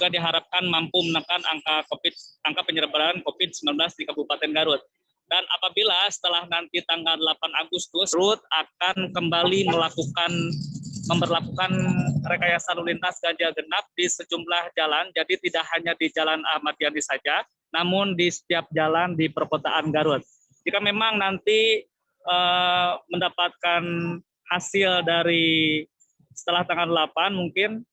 juga diharapkan mampu menekan angka penyebaran COVID-19 di Kabupaten Garut. Dan apabila setelah nanti tanggal 8 Agustus, Garut akan kembali memberlakukan rekayasa lalu lintas ganjil genap di sejumlah jalan. Jadi tidak hanya di Jalan Ahmad Yani saja, namun di setiap jalan di perkotaan Garut. Jika memang nanti mendapatkan hasil dari setelah tanggal 8 mungkin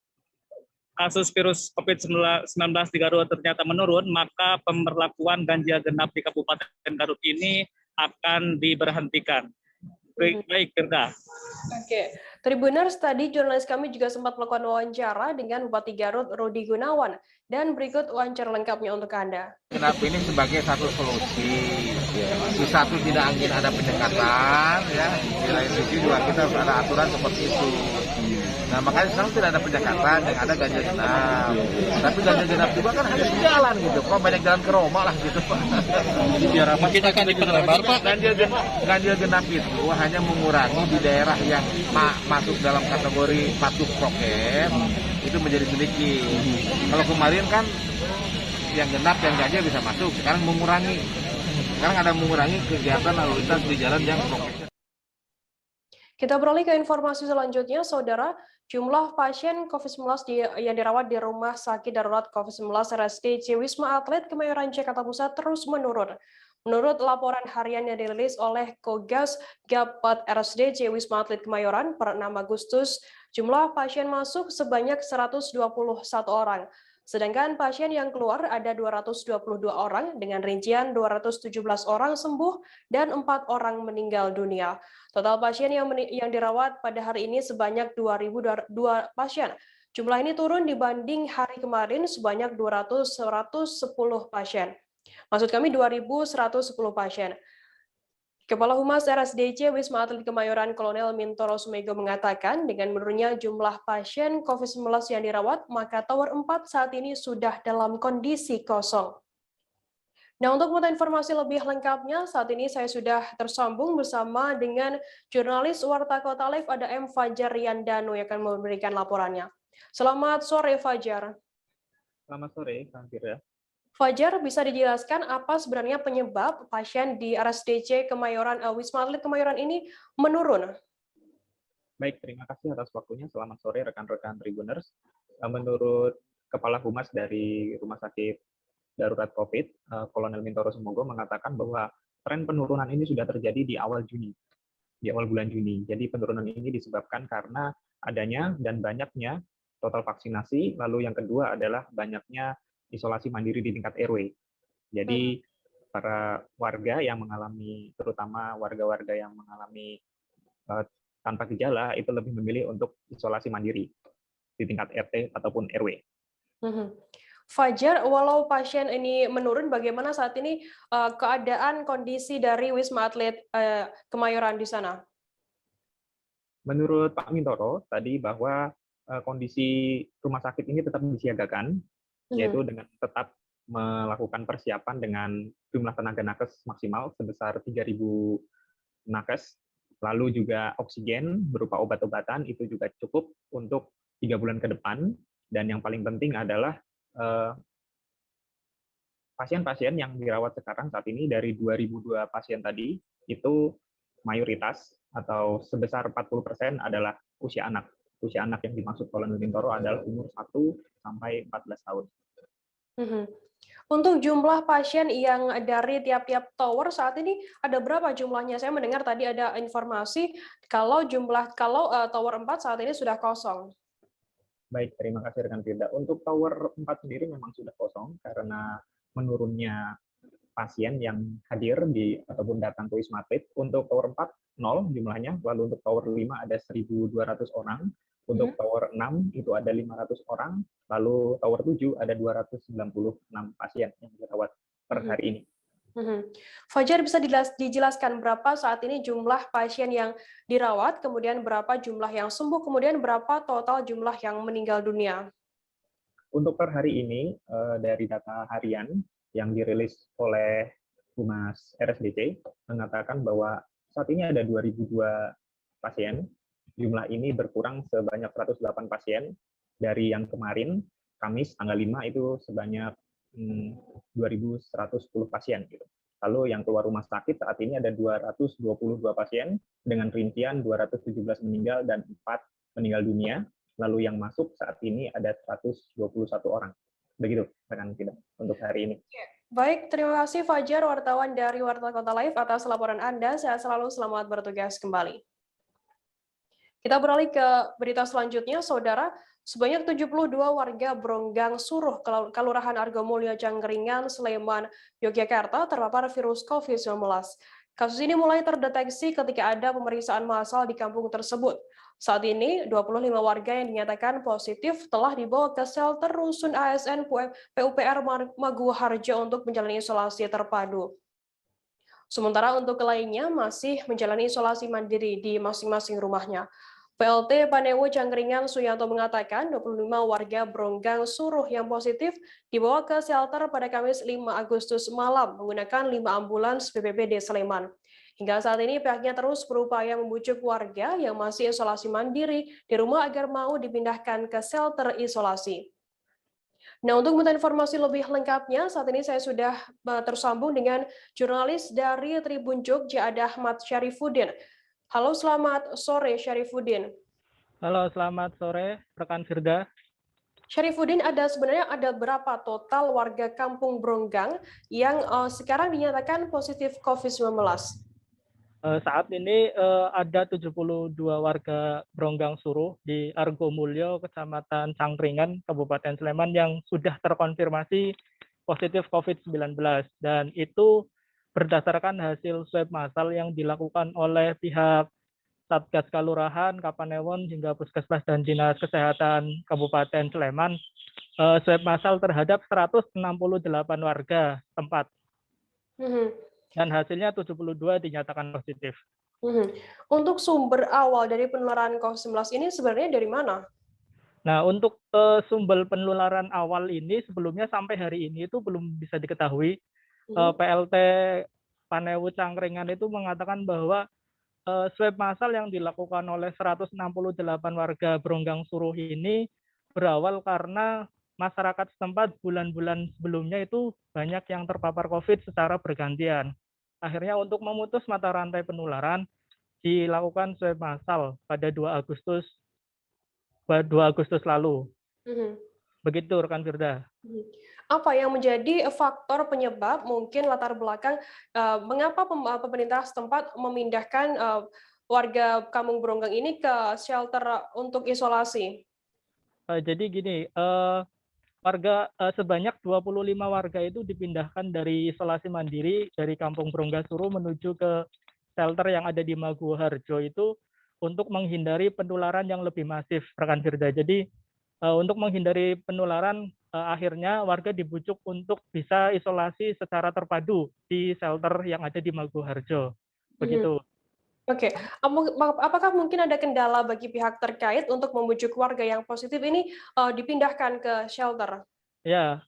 kasus virus COVID-19 di Garut ternyata menurun, maka pemberlakuan ganjil genap di Kabupaten Garut ini akan diberhentikan. Baik, Firda. Oke, Tribuners, tadi jurnalis kami juga sempat melakukan wawancara dengan Bupati Garut, Rudi Gunawan. Dan berikut wawancara lengkapnya untuk Anda. Genap ini sebagai satu solusi. Di satu tidak ingin ada penyekatan, ya. Di lain sisi juga kita harus ada aturan seperti itu. Nah, makanya sekarang tidak ada penyekatan, yang ada ganjil genap. Tapi ganjil genap juga kan hanya jalan gitu. Kok banyak jalan ke Roma lah gitu, Pak. Biar apa kita akan diperlebar, Pak? Ganjil genap itu hanya mengurangi di daerah yang masuk dalam kategori patuh prokes itu menjadi sedikit. Kalau kemarin kan yang genap, yang ganjil bisa masuk. Sekarang mengurangi. Sekarang ada mengurangi kegiatan lalu lintas di jalan yang prokes. Kita beralih ke informasi selanjutnya, Saudara. Jumlah pasien COVID-19 yang dirawat di Rumah Sakit Darurat COVID-19 RSDC Wisma Atlet Kemayoran Jakarta Pusat terus menurun. Menurut laporan harian yang dirilis oleh Kogas Gappat RSDC Wisma Atlet Kemayoran per 6 Agustus, jumlah pasien masuk sebanyak 121 orang. Sedangkan pasien yang keluar ada 222 orang dengan rincian 217 orang sembuh dan 4 orang meninggal dunia. Total pasien yang dirawat pada hari ini sebanyak 2.002 pasien. Jumlah ini turun dibanding hari kemarin sebanyak 110 pasien. Maksud kami 2.110 pasien. Kepala Humas RSDC Wisma Atlet Kemayoran Kolonel Mintoro Sumego mengatakan dengan menurunnya jumlah pasien COVID-19 yang dirawat, maka Tower 4 saat ini sudah dalam kondisi kosong. Nah, untuk mengetahui informasi lebih lengkapnya, saat ini saya sudah tersambung bersama dengan jurnalis Warta Kota Live, ada M. Fajar Yandano yang akan memberikan laporannya. Selamat sore, Fajar. Selamat sore, Kang Firda. Fajar, bisa dijelaskan apa sebenarnya penyebab pasien di RSDC Kemayoran Wisma Atlet Kemayoran ini menurun? Baik, terima kasih atas waktunya. Selamat sore rekan-rekan Tribuners. Menurut Kepala Humas dari Rumah Sakit Darurat COVID, Kolonel Mintoro Sumego mengatakan bahwa tren penurunan ini sudah terjadi di awal bulan Juni. Jadi penurunan ini disebabkan karena adanya dan banyaknya total vaksinasi, lalu yang kedua adalah banyaknya isolasi mandiri di tingkat RW. Jadi para warga yang mengalami, terutama warga-warga yang mengalami tanpa gejala, itu lebih memilih untuk isolasi mandiri di tingkat RT ataupun RW. Fajar, walau pasien ini menurun, bagaimana saat ini keadaan kondisi dari Wisma Atlet Kemayoran di sana? Menurut Pak Mintoro tadi bahwa kondisi rumah sakit ini tetap disiagakan, yaitu dengan tetap melakukan persiapan dengan jumlah tenaga nakes maksimal sebesar 3.000 nakes, lalu juga oksigen berupa obat-obatan itu juga cukup untuk 3 bulan ke depan, dan yang paling penting adalah pasien-pasien yang dirawat sekarang saat ini dari 2.002 pasien tadi, itu mayoritas atau sebesar 40% adalah usia anak. Usia anak yang dimaksud Kolonel Mintoro adalah umur 1 sampai 14 tahun. Untuk jumlah pasien yang dari tiap-tiap tower saat ini ada berapa jumlahnya? Saya mendengar tadi ada informasi kalau tower 4 saat ini sudah kosong. Baik, terima kasih rekan Firda. Untuk tower 4 sendiri memang sudah kosong karena menurunnya pasien yang hadir ataupun datang ke Wisma Atlet. Untuk tower 4 0 jumlahnya, lalu untuk tower 5 ada 1.200 orang. Untuk tower 6 itu ada 500 orang, lalu tower 7 ada 296 pasien yang dirawat per hari ini. Fajar, bisa dijelaskan berapa saat ini jumlah pasien yang dirawat, kemudian berapa jumlah yang sembuh, kemudian berapa total jumlah yang meninggal dunia? Untuk per hari ini, dari data harian yang dirilis oleh Humas RSDC, mengatakan bahwa saat ini ada 2.002 pasien. Jumlah ini berkurang sebanyak 108 pasien dari yang kemarin, Kamis tanggal 5 itu sebanyak 2.110 pasien gitu. Lalu yang keluar rumah sakit saat ini ada 222 pasien dengan rincian 217 meninggal dan 4 meninggal dunia. Lalu yang masuk saat ini ada 121 orang. Begitu rekan kita untuk hari ini. Baik, terima kasih Fajar, wartawan dari Warta Kota Live atas laporan Anda. Sehat selalu, selamat bertugas kembali. Kita beralih ke berita selanjutnya, Saudara. Sebanyak 72 warga Bronggang Suruh, Kelurahan Argomulyo, Jangkringan, Sleman, Yogyakarta terpapar virus COVID-19. Kasus ini mulai terdeteksi ketika ada pemeriksaan massal di kampung tersebut. Saat ini, 25 warga yang dinyatakan positif telah dibawa ke shelter Rusun ASN PUPR Maguwoharjo untuk menjalani isolasi terpadu. Sementara untuk lainnya masih menjalani isolasi mandiri di masing-masing rumahnya. PLT Panewo Jangkringan Suyanto mengatakan 25 warga Bronggang Suruh yang positif dibawa ke shelter pada Kamis 5 Agustus malam menggunakan 5 ambulans BPBD Sleman. Hingga saat ini pihaknya terus berupaya membujuk warga yang masih isolasi mandiri di rumah agar mau dipindahkan ke shelter isolasi. Nah, untuk mengetahui informasi lebih lengkapnya, saat ini saya sudah tersambung dengan jurnalis dari Tribun Jogja, ada Ahmad Syarifuddin. Halo, selamat sore Syarifuddin. Halo, selamat sore rekan Firda. Syarifuddin, sebenarnya ada berapa total warga Kampung Bronggang yang sekarang dinyatakan positif COVID-19? Saat ini ada 72 warga Bronggang Suruh di Argomulyo, Kecamatan Cangkringan, Kabupaten Sleman yang sudah terkonfirmasi positif COVID-19. Dan itu berdasarkan hasil swab massal yang dilakukan oleh pihak Satgas Kalurahan, Kapanewon, hingga Puskesmas dan Dinas Kesehatan Kabupaten Sleman, swab massal terhadap 168 warga tempat. Dan hasilnya 72 dinyatakan positif. Untuk sumber awal dari penularan COVID-19 ini sebenarnya dari mana? Nah, untuk sumber penularan awal ini sebelumnya sampai hari ini itu belum bisa diketahui. PLT Panewo Cangkringan itu mengatakan bahwa swab massal yang dilakukan oleh 168 warga Bronggang Suruh ini berawal karena masyarakat setempat bulan-bulan sebelumnya itu banyak yang terpapar COVID secara bergantian. Akhirnya untuk memutus mata rantai penularan dilakukan swab massal pada 2 Agustus lalu. Begitu rekan Firda. Apa yang menjadi faktor penyebab, mungkin latar belakang mengapa pemerintah setempat memindahkan warga Kampung Bronggang ini ke shelter untuk isolasi? Jadi gini, sebanyak 25 warga itu dipindahkan dari isolasi mandiri dari Kampung Bronggang Suruh menuju ke shelter yang ada di Maguwoharjo itu untuk menghindari penularan yang lebih masif, rekan Firda. Jadi untuk menghindari penularan, akhirnya warga dibujuk untuk bisa isolasi secara terpadu di shelter yang ada di Maguwoharjo. Begitu. Oke, apakah mungkin ada kendala bagi pihak terkait untuk membujuk warga yang positif ini dipindahkan ke shelter? Ya,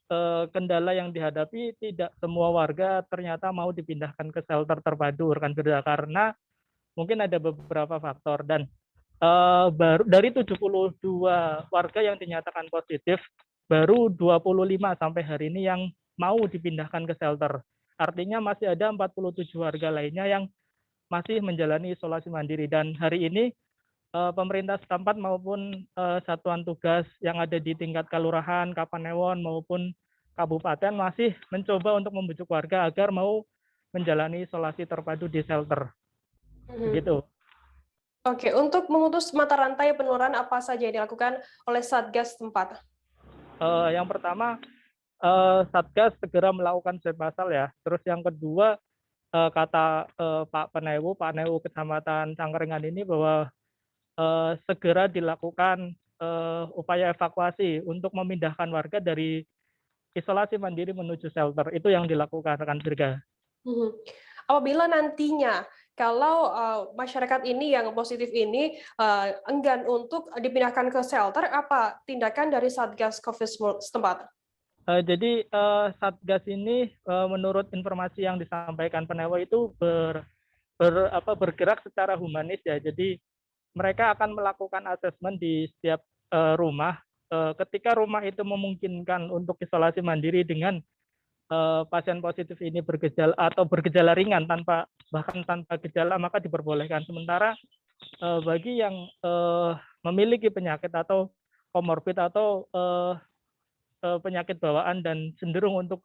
kendala yang dihadapi tidak semua warga ternyata mau dipindahkan ke shelter terpadu, rekan Firda, karena mungkin ada beberapa faktor. Dan baru dari 72 warga yang dinyatakan positif, baru 25 sampai hari ini yang mau dipindahkan ke shelter. Artinya masih ada 47 warga lainnya yang masih menjalani isolasi mandiri. Dan hari ini pemerintah setempat maupun satuan tugas yang ada di tingkat kelurahan, Kapanewon maupun kabupaten masih mencoba untuk membujuk warga agar mau menjalani isolasi terpadu di shelter. Begitu. Oke, untuk memutus mata rantai penularan apa saja yang dilakukan oleh Satgas setempat? Yang pertama, Satgas segera melakukan swab massal ya. Terus yang kedua, kata Pak Panewo Kecamatan Cangkringan ini bahwa segera dilakukan upaya evakuasi untuk memindahkan warga dari isolasi mandiri menuju shelter. Itu yang dilakukan rekan Firda. Apabila nantinya kalau masyarakat ini yang positif ini enggan untuk dipindahkan ke shelter, apa tindakan dari Satgas COVID setempat? Jadi Satgas ini menurut informasi yang disampaikan Panewo itu bergerak secara humanis ya. Jadi mereka akan melakukan asesmen di setiap rumah ketika rumah itu memungkinkan untuk isolasi mandiri dengan pasien positif ini bergejala atau bergejala ringan bahkan tanpa gejala, maka diperbolehkan. Sementara bagi yang memiliki penyakit atau komorbid atau penyakit bawaan dan cenderung untuk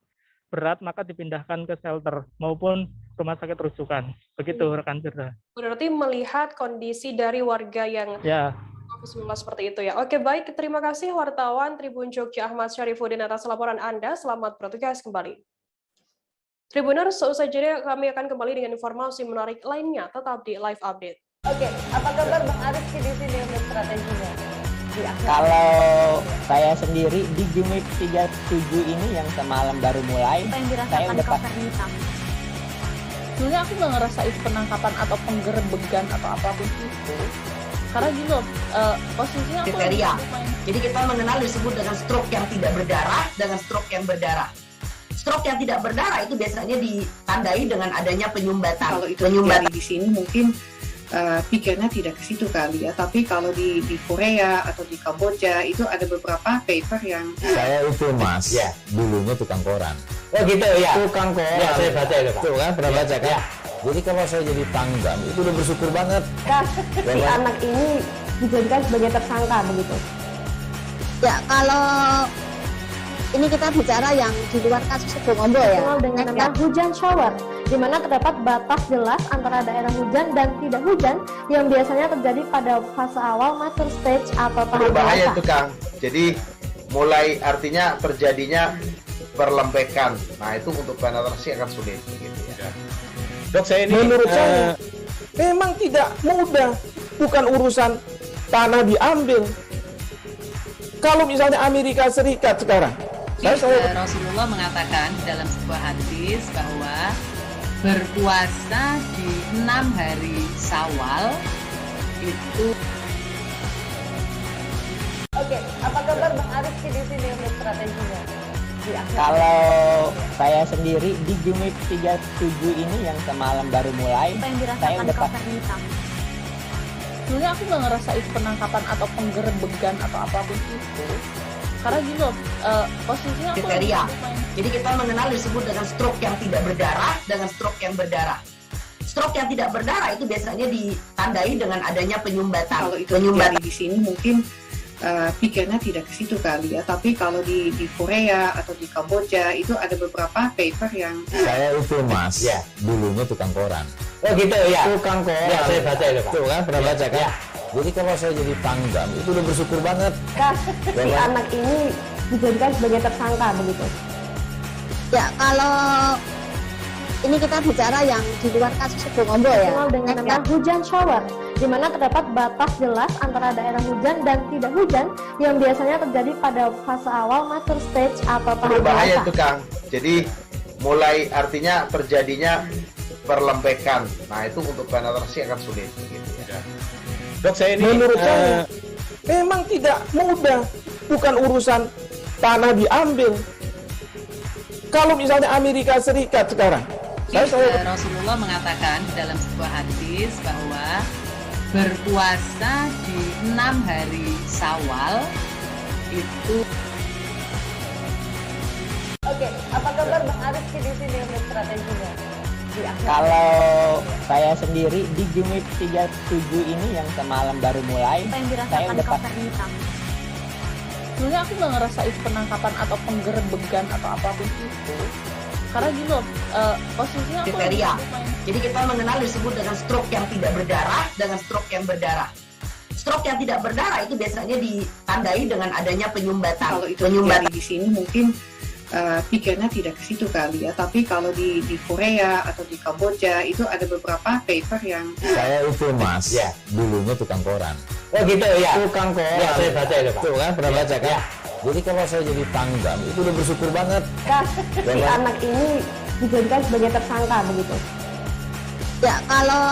berat, maka dipindahkan ke shelter maupun rumah sakit rujukan. Begitu rekan Firda. Berarti melihat kondisi dari warga yang Ya. COVID-19 seperti itu ya. Oke, baik. Terima kasih wartawan Tribun Jogja Ahmad Syarifuddin atas laporan Anda. Selamat bertugas kembali. Tribuners, seusai jeda kami akan kembali dengan informasi menarik lainnya. Tetap di Live Update. Oke, apa kabar Bang Arifki di sini untuk strateginya? Kalau saya sendiri di Jumip 37 ini yang semalam baru mulai, apa yang saya dirasakan udah Kak Fernita? Sebenarnya aku nggak ngerasa itu penangkapan atau penggerebegan atau apapun itu. Karena gini loh, posisinya aku kriteria. Jadi kita mengenal disebut dengan stroke yang tidak berdarah dengan stroke yang berdarah. Stroke yang tidak berdarah itu biasanya ditandai dengan adanya penyumbatan. Kalau itu terjadi di sini mungkin pikirnya tidak ke situ kali ya. Tapi kalau di Korea atau di Kamboja itu ada beberapa paper yang saya itu Mas, ya, dulunya tukang koran. Oh gitu ya. Tukang koran. Ya, saya baca itu Pak. Tuh kan pernah baca kan? Jadi kalau saya jadi tanggam itu udah bersyukur banget. Si anak ini dijadikan sebagai tersangka begitu. Ya, kalau ini kita bicara yang di luar kasus Sebongombo ya. Dengan nama hujan shower, di mana terdapat batas jelas antara daerah hujan dan tidak hujan yang biasanya terjadi pada fase awal mature stage atau tahap berbahaya dewasa. itu Kang. Jadi mulai artinya terjadinya perlembekan. Nah itu untuk penetrasi akan sulit begitu ya. Dok, saya ini menurut saya memang tidak mudah, bukan urusan tanah diambil. Kalau misalnya Amerika Serikat sekarang, Rasulullah mengatakan dalam sebuah hadis bahwa berpuasa di 6 hari Syawal itu. Oke, apa kabar Bang Arifki di sini untuk strateginya? Kalau saya sendiri di Jumip 37 ini yang semalam baru mulai, Apa yang saya dirasakan udah Kak Fernita? Sebenarnya aku nggak ngerasa itu penangkapan atau penggerebegan atau apapun itu. Karena gini loh, posisinya aku kriteria. Jadi kita mengenal disebut dengan stroke yang tidak berdarah dengan stroke yang berdarah. Stroke yang tidak berdarah itu biasanya ditandai dengan adanya penyumbatan. kalau itu terjadi di sini mungkin pikirnya tidak ke situ kali ya. Tapi kalau di Korea atau di Kamboja itu ada beberapa paper yang saya itu Mas, ya, dulunya tukang koran. Oh gitu ya. Tukang koran. Ya, saya baca itu Pak. Tuh kan pernah baca kan? Jadi kalau saya jadi tanggam itu udah bersyukur banget. Si anak ini dijadikan sebagai tersangka begitu. Ya, kalau ini kita bicara yang di luar kasus Sebongombo ya. Dengan nama hujan shower, di mana terdapat batas jelas antara daerah hujan dan tidak hujan yang biasanya terjadi pada fase awal mature stage atau tahap berbahaya dewasa. itu Kang. Jadi mulai artinya terjadinya perlembekan. Nah itu untuk penetrasi akan sulit begitu ya. Dok, saya ini menurut saya memang tidak mudah, bukan urusan tanah diambil. Kalau misalnya Amerika Serikat sekarang, Rasulullah mengatakan dalam sebuah hadis bahwa berpuasa di 6 hari Syawal itu. Oke, apa kabar Bang Arifki di sini untuk strateginya? Kalau saya sendiri di Jumip 37 ini yang semalam baru mulai, Apa yang saya dirasakan udah Kak Fernita? Sebenarnya aku nggak ngerasa itu penangkapan atau penggerebegan atau apapun itu. Karena gini loh, posisinya aku kriteria. Jadi kita mengenal disebut dengan stroke yang tidak berdarah dengan stroke yang berdarah. Stroke yang tidak berdarah itu biasanya ditandai dengan adanya penyumbatan. kalau itu terjadi di sini mungkin pikirnya tidak ke situ kali ya. Tapi kalau di Korea atau di Kamboja itu ada beberapa paper yang saya itu Mas, ya, dulunya tukang koran. Oh gitu ya. Tukang koran. Ya, saya baca itu Pak. Tuh kan pernah baca kan? Jadi kalau saya jadi tanggam itu udah bersyukur banget. Si anak ini dijadikan sebagai tersangka begitu. Ya, kalau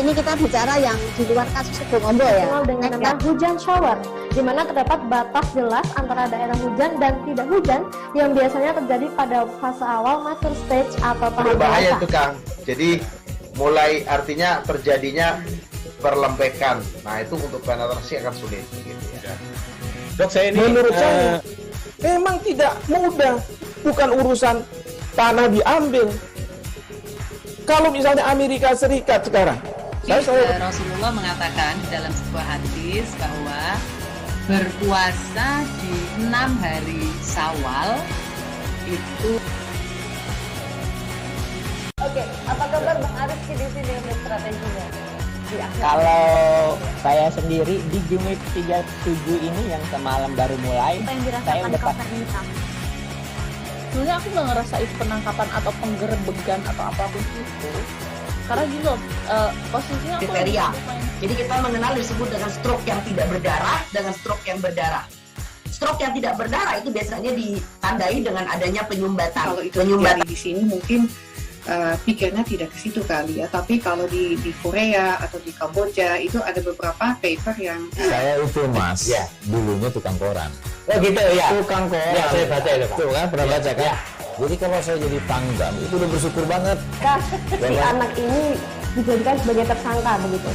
ini kita bicara yang di luar kasus Sebongombo ya. Dengan nama hujan shower, di mana terdapat batas jelas antara daerah hujan dan tidak hujan yang biasanya terjadi pada fase awal mature stage atau tahap berbahaya dewasa. itu Kang. Jadi mulai artinya terjadinya perlembekan. Nah itu untuk penetrasi akan sulit begitu ya. Dok, menurut saya memang tidak mudah, bukan urusan tanah diambil. Kalau misalnya Amerika Serikat sekarang, Rasulullah mengatakan dalam sebuah hadis bahwa berpuasa di 6 hari Syawal itu. Oke, apa kabar Bang Arifki di sini untuk strateginya? Kalau saya sendiri di Jumip 37 ini yang semalam baru mulai, saya udah pas. Sebenarnya aku nggak ngerasa itu penangkapan atau penggerebegan atau apapun itu, karena gini loh, posisinya aku kriteria. Jadi kita mengenal disebut dengan stroke yang tidak berdarah dengan stroke yang berdarah. Stroke yang tidak berdarah itu biasanya ditandai dengan adanya penyumbatan. Kalau itu terjadi di sini mungkin pikirnya tidak ke situ kali ya, tapi kalau di Korea atau di Kamboja itu ada beberapa paper yang saya itu mas, ya dulunya tukang koran. Oh gitu ya, Tukang koran. Ya, saya baca itu Pak. Tuh kan pernah baca kan? Jadi kalau saya jadi tanggam itu udah bersyukur banget. Si anak ini dijadikan sebagai tersangka begitu.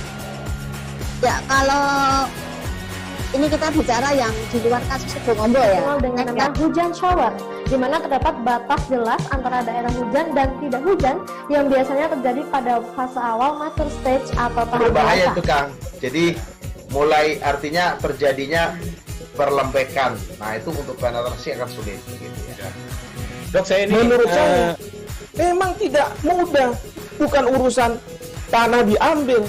Ya, kalau ini kita bicara yang di luar kasus Sebongombo ya. Dengan nama hujan shower, di mana terdapat batas jelas antara daerah hujan dan tidak hujan yang biasanya terjadi pada fase awal mature stage atau tahap berbahaya dewasa. itu Kang. Jadi mulai artinya terjadinya perlembekan. Nah itu untuk penetrasi akan sulit. Gitu ya. Dok, menurut saya memang tidak mudah, bukan urusan tanah diambil.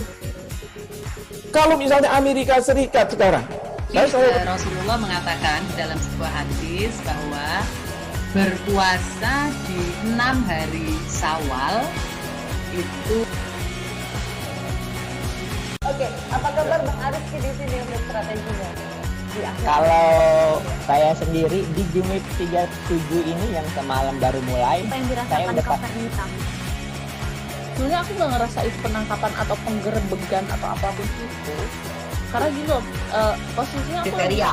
Kalau misalnya Amerika Serikat sekarang, Rasulullah mengatakan dalam sebuah hadis bahwa berpuasa di 6 hari Syawal itu. Oke, apa kabar Bang Arifki di sini untuk strateginya? Kalau saya sendiri di Jumip 37 ini yang semalam baru mulai, saya udah pas. Sebenarnya aku nggak ngerasa itu penangkapan atau penggerebegan atau apapun itu, karena gini loh, posisinya aku kriteria.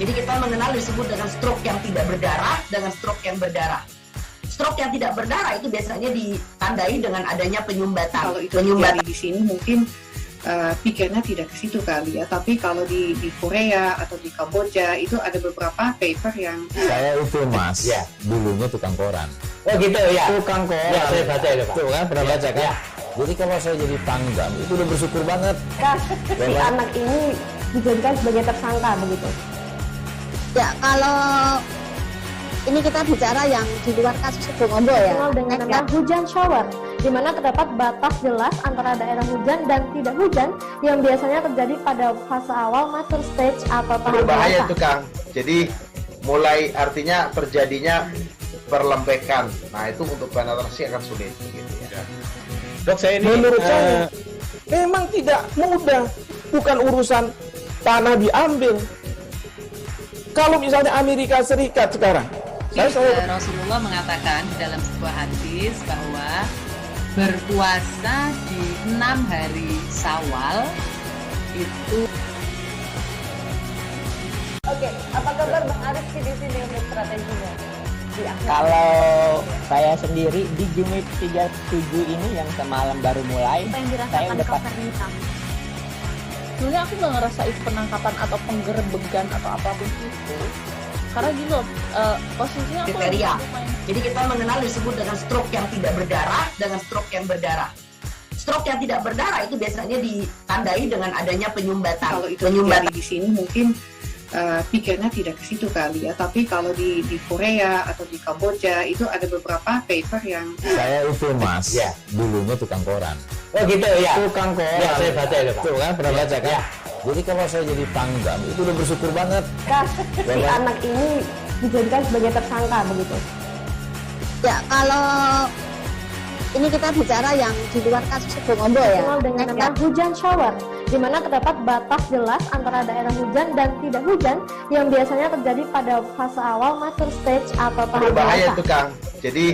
Jadi kita mengenal disebut dengan stroke yang tidak berdarah dengan stroke yang berdarah. Stroke yang tidak berdarah itu biasanya ditandai dengan adanya penyumbatan. Kalau itu terjadi di sini mungkin pikirnya tidak ke situ kali ya, tapi kalau di Korea atau di Kamboja itu ada beberapa paper yang saya itu mas, ya dulunya tukang koran. Oh gitu ya, Tukang koran. Ya, saya baca itu Pak. Tuh kan pernah baca kan? Ya. Jadi kalau saya jadi tanggam itu udah bersyukur banget. Si anak ini dijadikan sebagai tersangka begitu. Ya, kalau ini kita bicara yang di luar kasus Sebongombo ya. Dengan nama hujan shower, di mana terdapat batas jelas antara daerah hujan dan tidak hujan yang biasanya terjadi pada fase awal mature stage atau tahap berbahaya dewasa. itu Kang. Jadi mulai artinya terjadinya perlembekan. Nah itu untuk penetrasi akan sulit. Gitu ya. Dok, menurut saya memang tidak mudah, bukan urusan tanah diambil. Kalau misalnya Amerika Serikat sekarang, Rasulullah mengatakan dalam sebuah hadis bahwa berpuasa di 6 hari Syawal itu. Oke, apa kabar Bang Arifki di sini untuk strateginya? Kalau saya sendiri di Jumip 37 ini yang semalam baru mulai, saya udah pas. Sebenarnya aku nggak ngerasa itu penangkapan atau penggerebegan atau apapun itu, karena gini loh, posisinya aku kriteria. Jadi kita mengenal disebut dengan stroke yang tidak berdarah dengan stroke yang berdarah. Stroke yang tidak berdarah itu biasanya ditandai dengan adanya penyumbatan. Kalau itu terjadi di sini mungkin pikirnya tidak ke situ kali ya, tapi kalau di Korea atau di Kamboja itu ada beberapa paper yang saya itu mas, ya dulunya tukang koran. Oh gitu ya, Tukang koran. Ya, saya baca itu Pak. Tuh kan pernah baca kan? Ya. Jadi kalau saya jadi tanggam itu udah bersyukur banget. Si anak ini dijadikan sebagai tersangka begitu. Ya, kalau ini kita bicara yang di luar kasus Sebongombo ya. Dengan nama hujan shower, di mana terdapat batas jelas antara daerah hujan dan tidak hujan yang biasanya terjadi pada fase awal mature stage atau tahap berbahaya dewasa. itu Kang. Jadi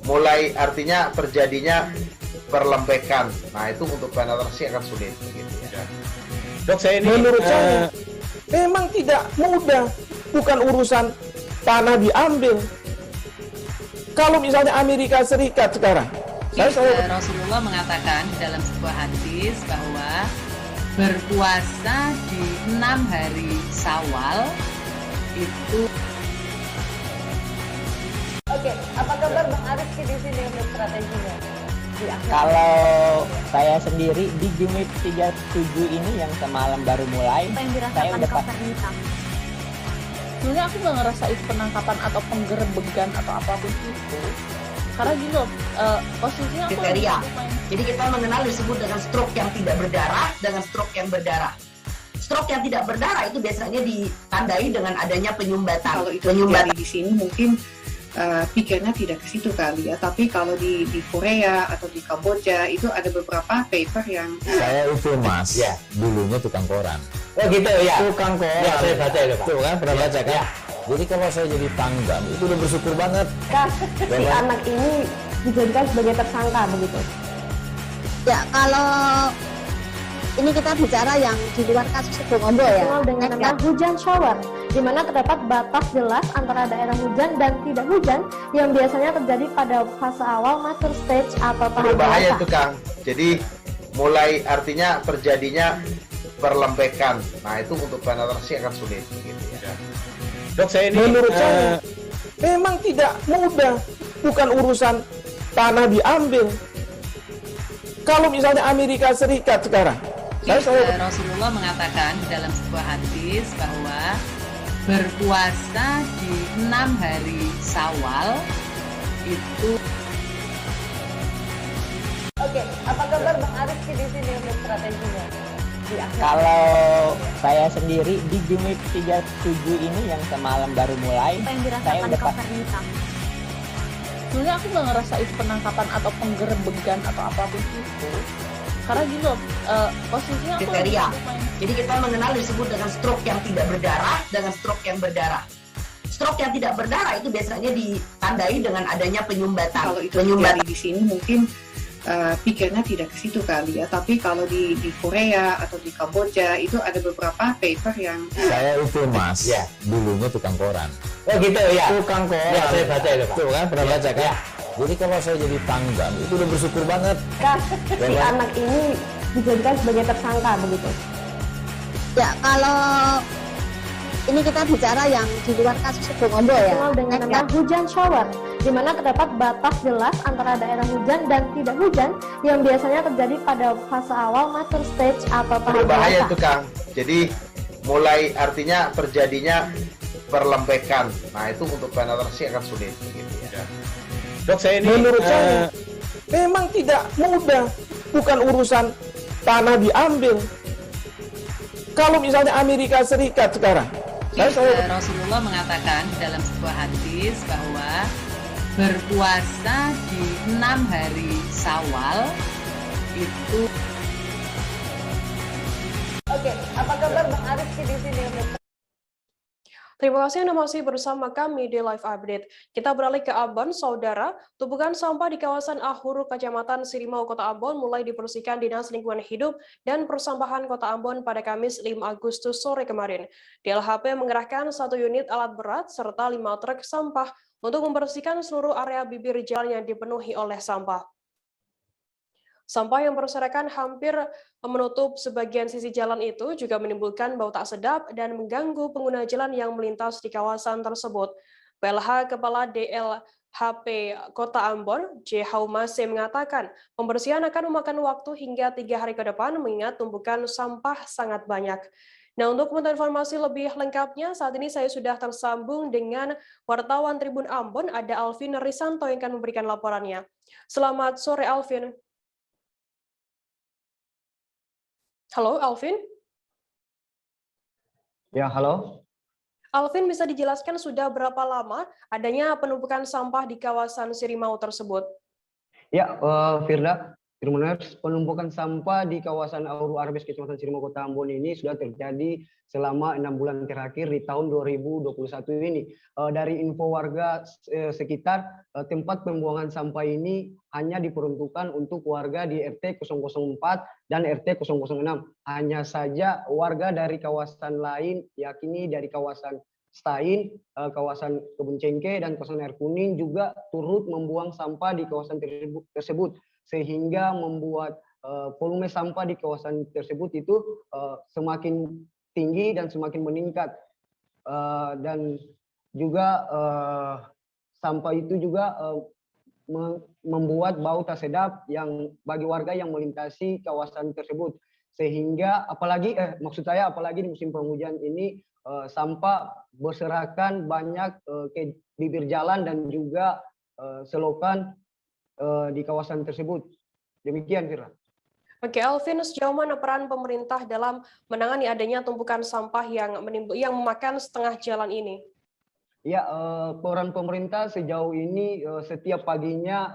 mulai artinya terjadinya perlembekan. Nah itu untuk penetrasi akan sulit. Gitu ya. Dok, menurut saya memang tidak mudah, bukan urusan tanah diambil. Kalau misalnya Amerika Serikat sekarang, Rasulullah mengatakan dalam sebuah hadis bahwa berpuasa di 6 hari Syawal itu. Oke, apa kabar Bang Arif di sini untuk strateginya? Kalau saya sendiri di Jumit 37 ini yang semalam baru mulai, saya udah sebenarnya aku nggak ngerasa itu penangkapan atau penggerebegan atau apapun itu. Karena gini loh, posisinya aku kriteria. Jadi kita mengenal disebut dengan stroke yang tidak berdarah dengan stroke yang berdarah. Stroke yang tidak berdarah itu biasanya ditandai dengan adanya penyumbatan. Kalau itu terjadi di sini mungkin pikirnya tidak ke situ kali ya. Tapi kalau di Korea atau di Kamboja itu ada beberapa paper yang Saya itu Mas, ya, dulunya tukang koran. Oh gitu ya. Tukang koran. Ya, saya baca itu Pak. Tuh kan, pernah baca kan? Ya. Jadi kalau saya jadi tanggam, itu udah bersyukur banget. Si anak ini dijadikan sebagai tersangka begitu. Ya, kalau ini kita bicara yang di luar kasus Situbondo ya. Dengan nama hujan shower, di mana terdapat batas jelas antara daerah hujan dan tidak hujan yang biasanya terjadi pada fase awal mature stage atau tahap Berbahaya dewasa. itu Kang. Jadi mulai artinya terjadinya perlembekan. Nah itu untuk penetrasi akan sulit. Gitu ya. Dok, saya ini Menurut saya memang tidak mudah, bukan urusan tanah diambil. Kalau misalnya Amerika Serikat sekarang, Rasulullah mengatakan dalam sebuah hadis bahwa berpuasa di 6 hari Syawal itu. Oke, apa kabar Bang Arif di sini untuk strateginya? Kalau saya sendiri di Jumit 37 ini yang semalam baru mulai, saya udah sebenarnya aku nggak ngerasa itu penangkapan atau penggerebegan atau apapun itu. Karena gini loh, posisinya aku kriteria. Jadi kita mengenal disebut dengan stroke yang tidak berdarah dengan stroke yang berdarah. Stroke yang tidak berdarah itu biasanya ditandai dengan adanya penyumbatan. Kalau itu terjadi di sini mungkin pikirnya tidak ke situ kali ya. Tapi kalau di Korea atau di Kamboja itu ada beberapa paper yang Saya itu Mas, ya, dulunya tukang koran. Oh gitu ya. Tukang koran. Ya, saya baca itu Pak. Tuh kan, pernah baca kan? Ya. Jadi kalau saya jadi tanggam, itu udah bersyukur banget. Si anak ini dijadikan sebagai tersangka begitu. Ya, kalau ini kita bicara yang di luar kasus Situbondo ya. Dengan nama hujan shower, di mana terdapat batas jelas antara daerah hujan dan tidak hujan yang biasanya terjadi pada fase awal mature stage atau tahap Berbahaya dewasa. itu Kang. Jadi mulai artinya terjadinya perlembekan. Nah itu untuk penetrasi akan sulit. Gitu ya. Dok, saya ini menurut saya memang tidak mudah, bukan urusan tanah diambil. Kalau misalnya Amerika Serikat sekarang, Rasulullah mengatakan dalam sebuah hadis bahwa berpuasa di 6 hari Syawal itu. Oke, apa kabar Bang Arif di sini untuk Terima kasih Anda masih bersama kami di Live Update. Kita beralih ke Ambon, Saudara. Tumpukan sampah di kawasan Ahuru, Kecamatan Sirimau, Kota Ambon mulai dibersihkan Dinas Lingkungan Hidup dan Persampahan Kota Ambon pada Kamis 5 Agustus sore kemarin. DLHP mengerahkan 1 unit alat berat serta 5 truk sampah untuk membersihkan seluruh area bibir jalan yang dipenuhi oleh sampah. Sampah yang berserakan hampir menutup sebagian sisi jalan itu juga menimbulkan bau tak sedap dan mengganggu pengguna jalan yang melintas di kawasan tersebut. PLH Kepala DLHP Kota Ambon, J. Haumase mengatakan, pembersihan akan memakan waktu hingga 3 hari ke depan mengingat tumpukan sampah sangat banyak. Nah, untuk mengetahui informasi lebih lengkapnya, saat ini saya sudah tersambung dengan wartawan Tribun Ambon, ada Alvin Risanto yang akan memberikan laporannya. Selamat sore, Alvin. Halo, Alvin? Ya, halo. Alvin, bisa dijelaskan sudah berapa lama adanya penumpukan sampah di kawasan Sirimau tersebut? Ya, Firda, Tribuners, penumpukan sampah di kawasan Ahuru Arbes, Kecamatan Sirimau, Kota Ambon ini sudah terjadi selama 6 bulan terakhir di tahun 2021 ini. Dari info warga sekitar, tempat pembuangan sampah ini hanya diperuntukkan untuk warga di RT 004 dan RT 006. Hanya saja warga dari kawasan lain, yakni dari kawasan Stain, kawasan Kebun Cengke, dan kawasan Air Kuning juga turut membuang sampah di kawasan tersebut, sehingga membuat volume sampah di kawasan tersebut itu semakin tinggi dan semakin meningkat. dan juga sampah itu juga membuat bau tak sedap yang bagi warga yang melintasi kawasan tersebut. Sehingga apalagi di musim penghujan ini sampah berserakan banyak ke bibir jalan dan juga selokan di kawasan tersebut. Demikian, Fira. Oke, Alvin, sejauh mana peran pemerintah dalam menangani adanya tumpukan sampah yang memakan setengah jalan ini? Ya, peran pemerintah sejauh ini setiap paginya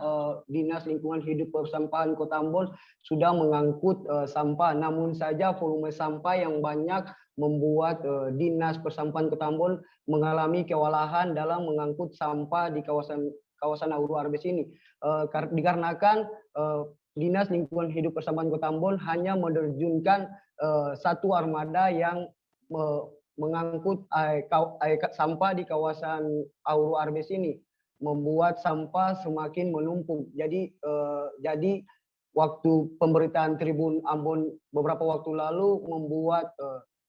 Dinas Lingkungan Hidup Persampahan Kota Ambon sudah mengangkut sampah. Namun saja volume sampah yang banyak membuat Dinas Persampahan Kota Ambon mengalami kewalahan dalam mengangkut sampah di kawasan Auru Arbes ini. Dikarenakan Dinas Lingkungan Hidup Persampahan Kota Ambon hanya menerjunkan satu armada yang mengangkut sampah di kawasan Auru Arbes ini, membuat sampah semakin menumpuk. Jadi waktu pemberitaan Tribun Ambon beberapa waktu lalu membuat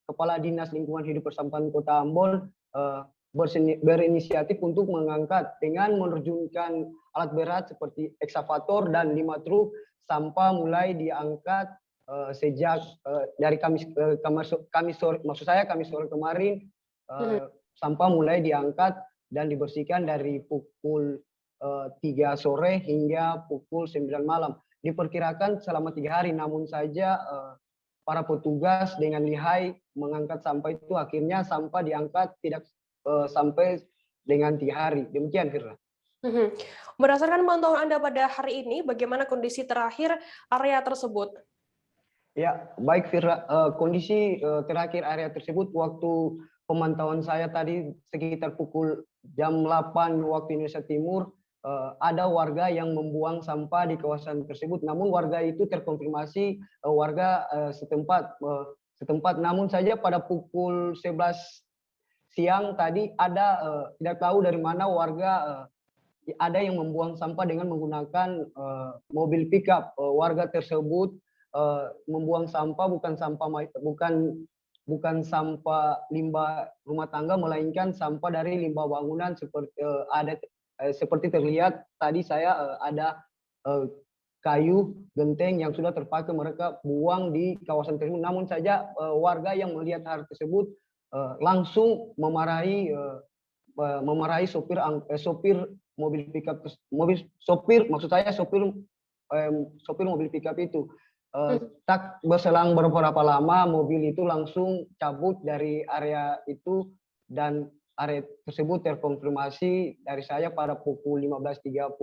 Kepala Dinas Lingkungan Hidup Persampahan Kota Ambon berinisiatif untuk mengangkat dengan menerjunkan alat berat seperti ekskavator dan 5 truk sampah mulai diangkat sejak dari Kamis sore kemarin. Sampah mulai diangkat dan dibersihkan dari pukul 3 sore hingga pukul 9 malam. Diperkirakan selama 3 hari, namun saja para petugas dengan lihai mengangkat sampah itu, akhirnya sampah diangkat tidak sampai dengan 3 hari. Demikian, Firda. Berdasarkan pantauan Anda pada hari ini, bagaimana kondisi terakhir area tersebut? Ya, baik, Firda. Kondisi terakhir area tersebut waktu pemantauan saya tadi sekitar pukul jam 8 waktu Indonesia Timur, ada warga yang membuang sampah di kawasan tersebut. Namun warga itu terkonfirmasi warga setempat. Namun saja pada pukul 11 siang tadi ada tidak tahu dari mana warga ada yang membuang sampah dengan menggunakan mobil pickup. Warga tersebut membuang sampah bukan sampah limbah rumah tangga, melainkan sampah dari limbah bangunan seperti terlihat tadi saya ada kayu genteng yang sudah terpakai mereka buang di kawasan tersebut. Namun saja warga yang melihat hal tersebut langsung memarahi sopir mobil pickup, sopir mobil pickup itu. Tak berselang beberapa lama mobil itu langsung cabut dari area itu, dan area tersebut terkonfirmasi dari saya pada pukul 15.30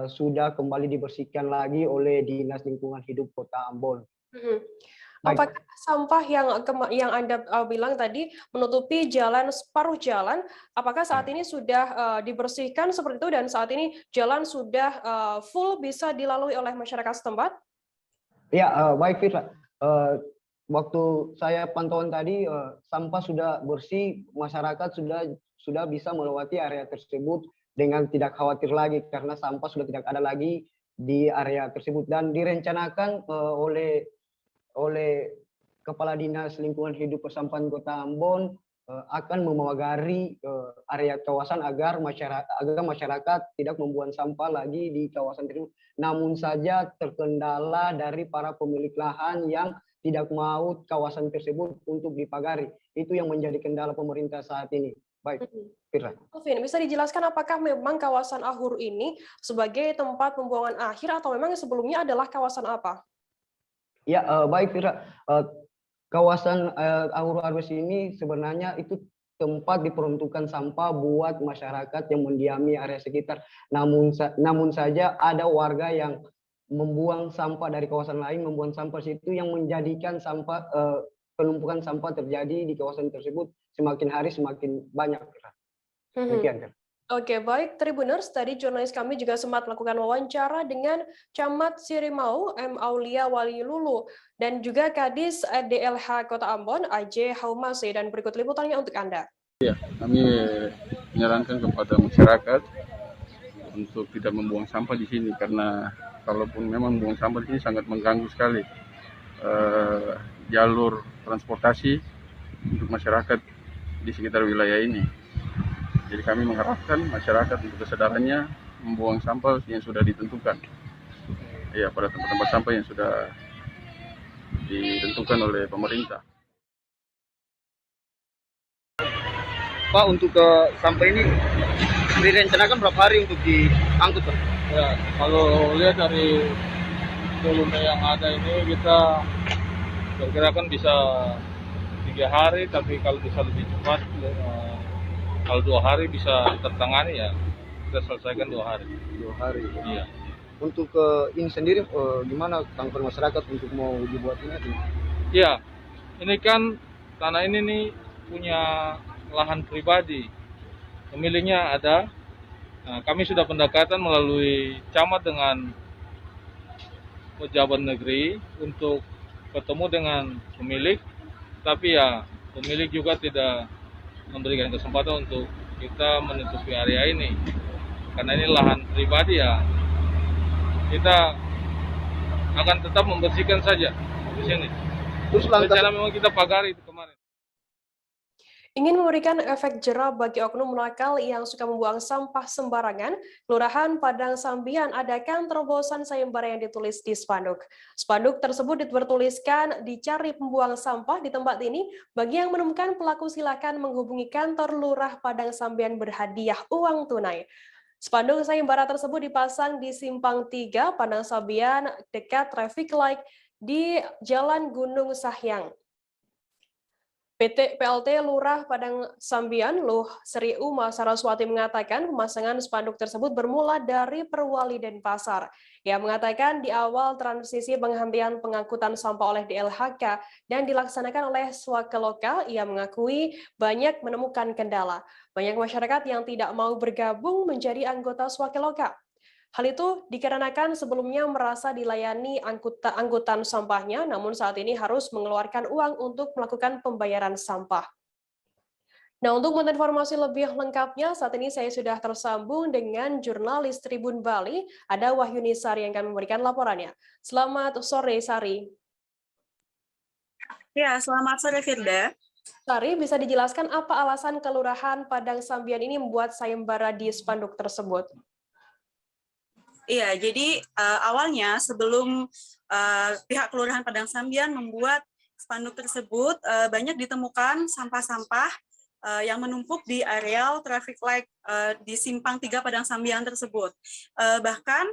sudah kembali dibersihkan lagi oleh Dinas Lingkungan Hidup Kota Ambon. Apakah sampah yang Anda bilang tadi menutupi jalan, separuh jalan, apakah saat ini sudah dibersihkan seperti itu dan saat ini jalan sudah full bisa dilalui oleh masyarakat setempat? Ya, baik, Fitra. Waktu saya pantauan tadi, sampah sudah bersih, masyarakat sudah bisa melewati area tersebut dengan tidak khawatir lagi karena sampah sudah tidak ada lagi di area tersebut. Dan direncanakan oleh Kepala Dinas Lingkungan Hidup Persampahan Kota Ambon akan memagari area kawasan agar masyarakat tidak membuang sampah lagi di kawasan tersebut. Namun saja terkendala dari para pemilik lahan yang tidak mau kawasan tersebut untuk dipagari. Itu yang menjadi kendala pemerintah saat ini. Baik, Firda. Alvin, bisa dijelaskan apakah memang kawasan Ahur ini sebagai tempat pembuangan akhir atau memang sebelumnya adalah kawasan apa? Ya, baik, Firda. Kawasan Ahur Arbes ini sebenarnya itu tempat diperuntukkan sampah buat masyarakat yang mendiami area sekitar. Namun saja ada warga yang membuang sampah dari kawasan lain, membuang sampah situ yang menjadikan penumpukan sampah terjadi di kawasan tersebut semakin hari semakin banyak. Demikian. Oke, baik, Tribuners. Tadi jurnalis kami juga sempat melakukan wawancara dengan Camat Sirimau, M. Aulia Walilulu, dan juga Kadis DLH Kota Ambon, AJ Haumase, dan berikut liputannya untuk Anda. Ya, kami menyarankan kepada masyarakat untuk tidak membuang sampah di sini, karena kalaupun memang membuang sampah di sini sangat mengganggu sekali jalur transportasi untuk masyarakat di sekitar wilayah ini. Jadi kami mengharapkan masyarakat untuk kesadarannya membuang sampah yang sudah ditentukan. Ya, pada tempat-tempat sampah yang sudah ditentukan oleh pemerintah. Pak, untuk sampah ini direncanakan berapa hari untuk diangkut, Pak? Ya, kalau lihat dari volume yang ada ini kita perkirakan bisa 3 hari, tapi kalau bisa lebih cepat, kalau 2 hari bisa tertangani ya kita selesaikan 2 hari. 2 hari. Iya. Untuk ini sendiri gimana tanggapan masyarakat untuk mau dibuat ini? Iya, ini kan tanah ini nih punya lahan pribadi, pemiliknya ada. Nah, kami sudah pendekatan melalui camat dengan pejabat negeri untuk ketemu dengan pemilik, tapi ya pemilik juga tidak memberikan kesempatan untuk kita menutupi area ini karena ini lahan pribadi ya. Kita akan tetap membersihkan saja di sini. Terus rencana memang kita pagari itu kemarin. Ingin memberikan efek jera bagi oknum nakal yang suka membuang sampah sembarangan, Kelurahan Padang Sambian adakan terobosan sayembara yang ditulis di spanduk. Spanduk tersebut bertuliskan dicari pembuang sampah di tempat ini. Bagi yang menemukan pelaku silakan menghubungi kantor Lurah Padang Sambian berhadiah uang tunai. Spanduk sayembara tersebut dipasang di Simpang 3 Padang Sambian dekat traffic light di Jalan Gunung Sahyang. PT PLT Lurah Padang Sambian, Luh Sri Uma Saraswati mengatakan pemasangan spanduk tersebut bermula dari Perwali Denpasar. Ia mengatakan di awal transisi penghentian pengangkutan sampah oleh DLHK dan dilaksanakan oleh Swakeloka, ia mengakui banyak menemukan kendala. Banyak masyarakat yang tidak mau bergabung menjadi anggota Swakeloka. Hal itu dikarenakan sebelumnya merasa dilayani angkutan sampahnya, namun saat ini harus mengeluarkan uang untuk melakukan pembayaran sampah. Nah, untuk informasi lebih lengkapnya, saat ini saya sudah tersambung dengan jurnalis Tribun Bali, ada Wahyuni Sari yang akan memberikan laporannya. Selamat sore, Sari. Ya, selamat sore, Firda. Sari, bisa dijelaskan apa alasan Kelurahan Padang Sambian ini membuat sayembara di spanduk tersebut? Iya, jadi awalnya sebelum pihak Kelurahan Padang Sambian membuat spanduk tersebut, banyak ditemukan sampah-sampah yang menumpuk di areal traffic light di Simpang 3 Padang Sambian tersebut. Bahkan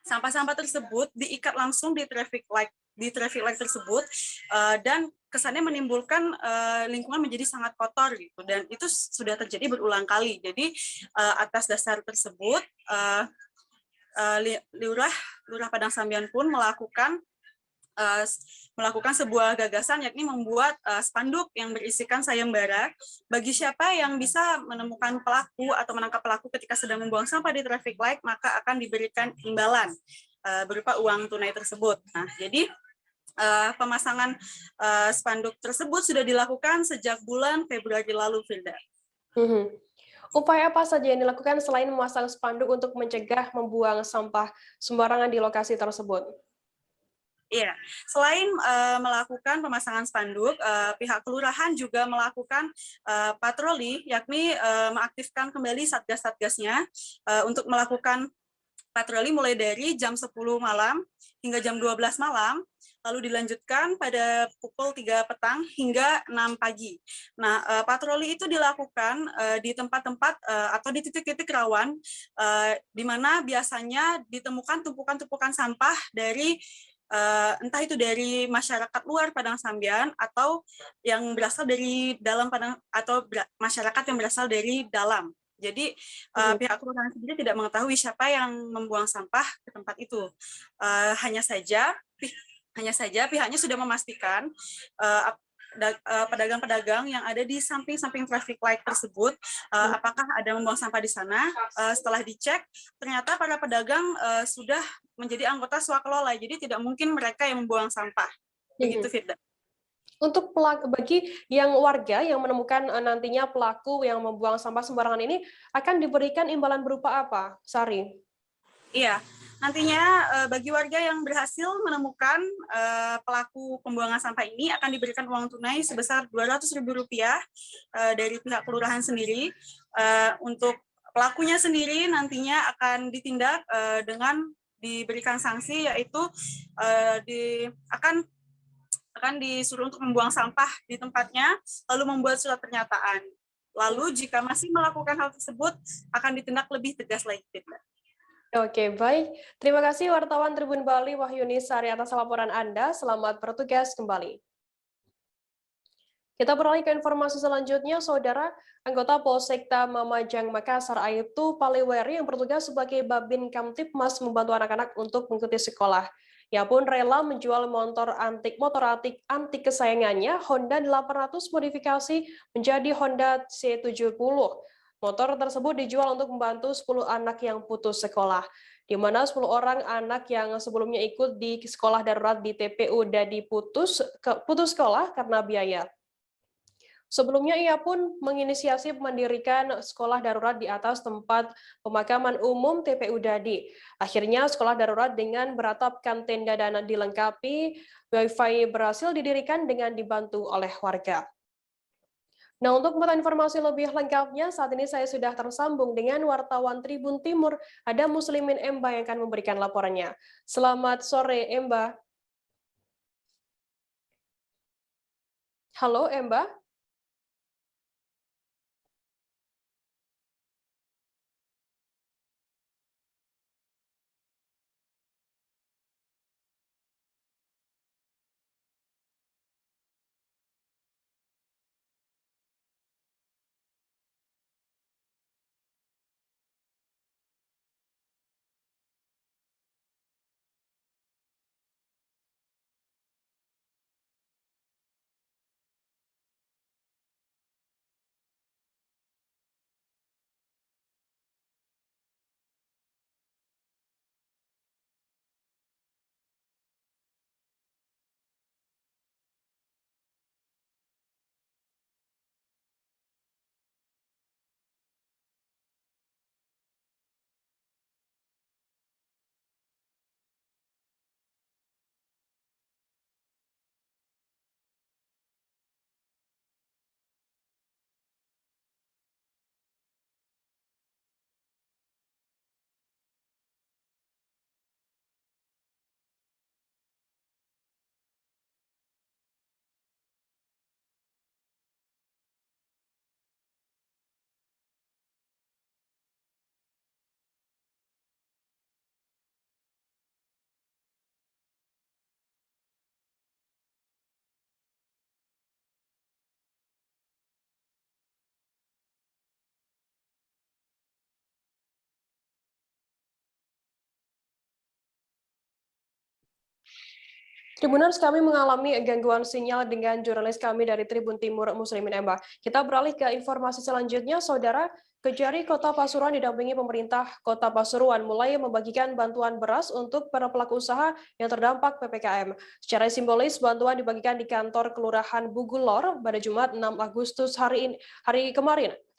sampah-sampah tersebut diikat langsung di traffic light tersebut dan kesannya menimbulkan lingkungan menjadi sangat kotor gitu, dan itu sudah terjadi berulang kali. Jadi atas dasar tersebut Lurah Padang Sambian pun melakukan sebuah gagasan, yakni membuat spanduk yang berisikan sayembara bagi siapa yang bisa menemukan pelaku atau menangkap pelaku ketika sedang membuang sampah di traffic light, maka akan diberikan imbalan berupa uang tunai tersebut. Nah, jadi pemasangan spanduk tersebut sudah dilakukan sejak bulan Februari lalu, Firda. Upaya apa saja yang dilakukan selain memasang spanduk untuk mencegah membuang sampah sembarangan di lokasi tersebut? Iya, selain melakukan pemasangan spanduk, pihak kelurahan juga melakukan patroli, yakni mengaktifkan kembali satgas-satgasnya untuk melakukan patroli mulai dari jam 10 malam hingga jam 12 malam, lalu dilanjutkan pada pukul 3 petang hingga 6 pagi. Nah, patroli itu dilakukan di tempat-tempat atau di titik-titik rawan, di mana biasanya ditemukan tumpukan-tumpukan sampah dari entah itu dari masyarakat luar Padang Sambian atau yang berasal dari dalam Padang, atau masyarakat yang berasal dari dalam. Jadi pihak kelurahan sendiri tidak mengetahui siapa yang membuang sampah ke tempat itu. Hanya saja pihaknya sudah memastikan pedagang-pedagang yang ada di samping-samping traffic light tersebut, apakah ada membuang sampah di sana. Setelah dicek, ternyata para pedagang sudah menjadi anggota swakelola, jadi tidak mungkin mereka yang membuang sampah. Begitu, Firda. Untuk bagi yang warga yang menemukan nantinya pelaku yang membuang sampah sembarangan ini, akan diberikan imbalan berupa apa, Sari? Iya, nantinya bagi warga yang berhasil menemukan pelaku pembuangan sampah ini akan diberikan uang tunai sebesar Rp200.000 dari pihak kelurahan sendiri. Untuk pelakunya sendiri nantinya akan ditindak dengan diberikan sanksi, yaitu akan disuruh untuk membuang sampah di tempatnya, lalu membuat surat pernyataan. Lalu jika masih melakukan hal tersebut, akan ditindak lebih tegas lagi. Oke, baik. Terima kasih wartawan Tribun Bali Wahyuni Sari atas laporan Anda. Selamat bertugas kembali. Kita beralih ke informasi selanjutnya, Saudara. Anggota Polsekta Mamajang Makassar Aibtu Paleweri yang bertugas sebagai Babin Kamtipmas membantu anak-anak untuk mengikuti sekolah. Ia pun rela menjual motor antik kesayangannya Honda 800 modifikasi menjadi Honda C70. Motor tersebut dijual untuk membantu 10 anak yang putus sekolah, di mana 10 orang anak yang sebelumnya ikut di sekolah darurat di TPU Dadi putus sekolah karena biaya. Sebelumnya ia pun menginisiasi mendirikan sekolah darurat di atas tempat pemakaman umum TPU Dadi. Akhirnya sekolah darurat dengan beratapkan tenda dan dilengkapi Wi-Fi berhasil didirikan dengan dibantu oleh warga. Nah, untuk mengetahui informasi lebih lengkapnya, saat ini saya sudah tersambung dengan wartawan Tribun Timur, ada Muslimin Emba yang akan memberikan laporannya. Selamat sore, Emba. Halo, Emba. Tribuners, kami mengalami gangguan sinyal dengan jurnalis kami dari Tribun Timur Muslimin Emba. Kita beralih ke informasi selanjutnya, Saudara. Kejari Kota Pasuruan didampingi pemerintah Kota Pasuruan mulai membagikan bantuan beras untuk para pelaku usaha yang terdampak PPKM. Secara simbolis, bantuan dibagikan di kantor Kelurahan Bugulor pada Jumat 6 Agustus hari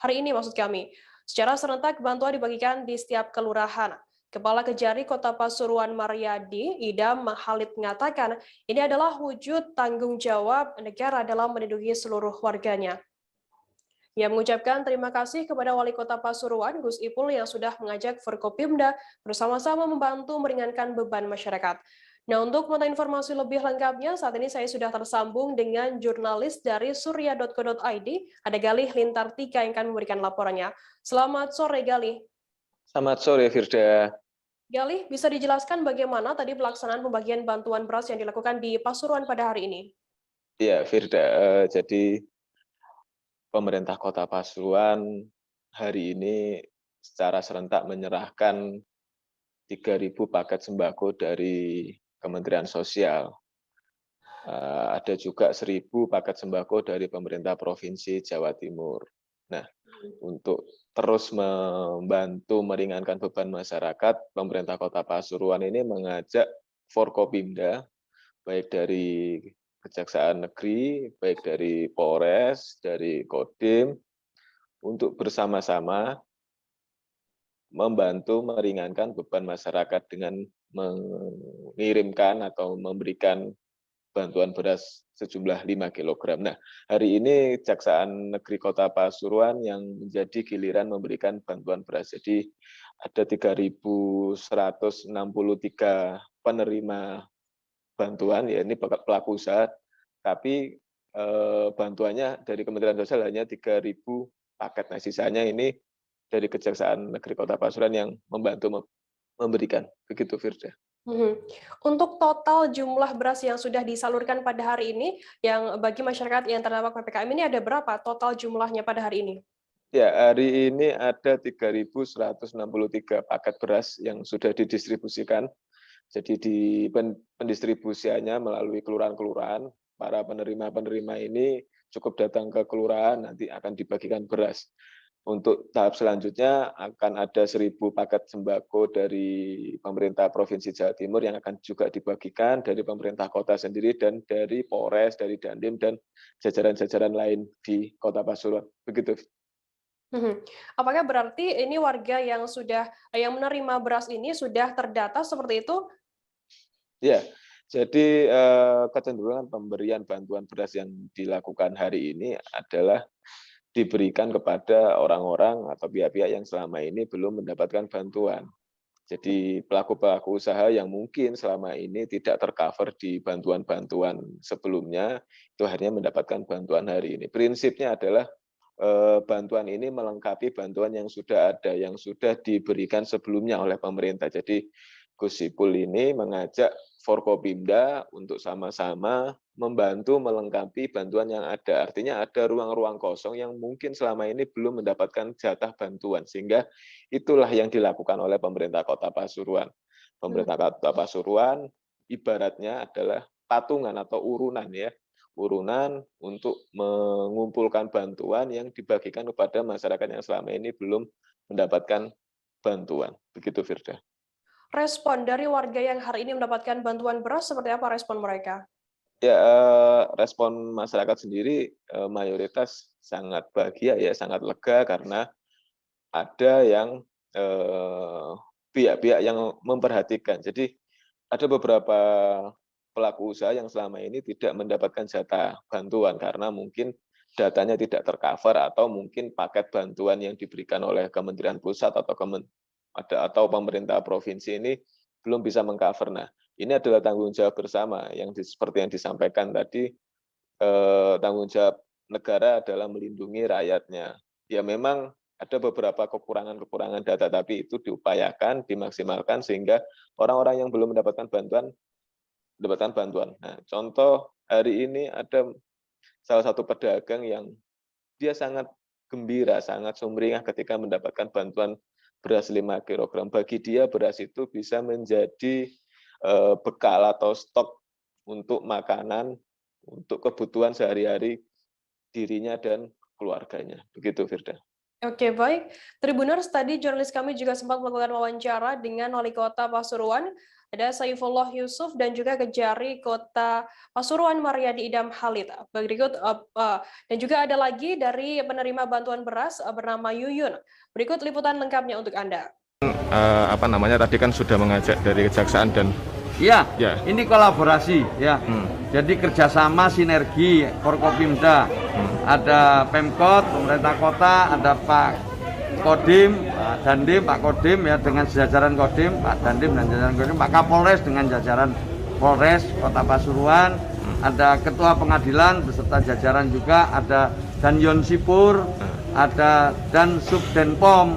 ini maksud kami. Secara serentak, bantuan dibagikan di setiap kelurahan. Kepala Kejari Kota Pasuruan Mariadi, Idam Halid mengatakan, ini adalah wujud tanggung jawab negara dalam melindungi seluruh warganya. Ia mengucapkan terima kasih kepada Wali Kota Pasuruan, Gus Ipul, yang sudah mengajak Forkopimda bersama-sama membantu meringankan beban masyarakat. Nah, untuk mengetahui informasi lebih lengkapnya, saat ini saya sudah tersambung dengan jurnalis dari surya.co.id, ada Galih Lintartika yang akan memberikan laporannya. Selamat sore, Galih. Selamat sore, Firda. Galih, bisa dijelaskan bagaimana tadi pelaksanaan pembagian bantuan beras yang dilakukan di Pasuruan pada hari ini? Ya, Firda, jadi pemerintah Kota Pasuruan hari ini secara serentak menyerahkan 3.000 paket sembako dari Kementerian Sosial. Ada juga 1.000 paket sembako dari pemerintah Provinsi Jawa Timur. Nah, untuk terus membantu meringankan beban masyarakat, pemerintah Kota Pasuruan ini mengajak Forkopimda, baik dari Kejaksaan Negeri, baik dari Polres, dari Kodim, untuk bersama-sama membantu meringankan beban masyarakat dengan mengirimkan atau memberikan bantuan beras sejumlah 5 kg. Nah, hari ini Kejaksaan Negeri Kota Pasuruan yang menjadi giliran memberikan bantuan beras. Jadi ada 3.163 penerima bantuan, ya ini pelaku usaha, tapi bantuannya dari Kementerian Sosial hanya 3.000 paket. Nah, sisanya ini dari Kejaksaan Negeri Kota Pasuruan yang membantu memberikan. Begitu, Firda. Untuk total jumlah beras yang sudah disalurkan pada hari ini, yang bagi masyarakat yang terdampak PPKM ini ada berapa total jumlahnya pada hari ini? Ya, hari ini ada 3.163 paket beras yang sudah didistribusikan. Jadi di pendistribusiannya melalui kelurahan-kelurahan, para penerima-penerima ini cukup datang ke kelurahan, nanti akan dibagikan beras. Untuk tahap selanjutnya akan ada 1.000 paket sembako dari pemerintah Provinsi Jawa Timur yang akan juga dibagikan dari pemerintah kota sendiri dan dari Polres, dari Dandim, dan jajaran-jajaran lain di Kota Pasuruan. Begitu. Apakah berarti ini warga yang menerima beras ini sudah terdata seperti itu? Ya, jadi kecenderungan pemberian bantuan beras yang dilakukan hari ini adalah diberikan kepada orang-orang atau pihak-pihak yang selama ini belum mendapatkan bantuan. Jadi pelaku-pelaku usaha yang mungkin selama ini tidak tercover di bantuan-bantuan sebelumnya, itu akhirnya mendapatkan bantuan hari ini. Prinsipnya adalah bantuan ini melengkapi bantuan yang sudah ada, yang sudah diberikan sebelumnya oleh pemerintah. Jadi Gus Ipul ini mengajak Forkopimda untuk sama-sama membantu melengkapi bantuan yang ada. Artinya ada ruang-ruang kosong yang mungkin selama ini belum mendapatkan jatah bantuan. Sehingga itulah yang dilakukan oleh pemerintah Kota Pasuruan. Pemerintah Kota Pasuruan ibaratnya adalah patungan atau urunan, ya. Urunan untuk mengumpulkan bantuan yang dibagikan kepada masyarakat yang selama ini belum mendapatkan bantuan. Begitu, Firda. Respon dari warga yang hari ini mendapatkan bantuan beras, seperti apa respon mereka? Ya, respon masyarakat sendiri mayoritas sangat bahagia, ya, sangat lega karena ada yang pihak-pihak yang memperhatikan. Jadi ada beberapa pelaku usaha yang selama ini tidak mendapatkan jatah bantuan karena mungkin datanya tidak tercover atau mungkin paket bantuan yang diberikan oleh Kementerian Pusat atau pemerintah provinsi ini belum bisa mengcover. Nah, ini adalah tanggung jawab bersama yang seperti yang disampaikan tadi, tanggung jawab negara adalah melindungi rakyatnya. Ya memang ada beberapa kekurangan data, tapi itu diupayakan, dimaksimalkan sehingga orang-orang yang belum mendapatkan bantuan mendapatkan bantuan. Nah, contoh hari ini ada salah satu pedagang yang dia sangat gembira, sangat sumringah ketika mendapatkan bantuan beras 5 kg. Bagi dia beras itu bisa menjadi bekal atau stok untuk makanan, untuk kebutuhan sehari-hari dirinya dan keluarganya. Begitu, Firda. Oke, baik. Tribuners, tadi jurnalis kami juga sempat melakukan wawancara dengan Wali Kota Pasuruan, ada Saifullah Yusuf, dan juga Kejari Kota Pasuruan Mariadi Idam Halid. Berikut, dan juga ada lagi dari penerima bantuan beras bernama Yuyun. Berikut liputan lengkapnya untuk Anda. Tadi kan sudah mengajak dari Kejaksaan dan ya, ini kolaborasi, ya. Jadi kerjasama sinergi Forkopimda, ada Pemkot, pemerintah kota, ada Pak Kodim, Pak Dandim, Pak Kodim ya dengan jajaran Kodim, Pak Dandim dan jajaran Kodim, Pak Kapolres dengan jajaran Polres Kota Pasuruan, ada Ketua Pengadilan beserta jajaran juga, ada Danyon Sipur, ada dan Subdenpom,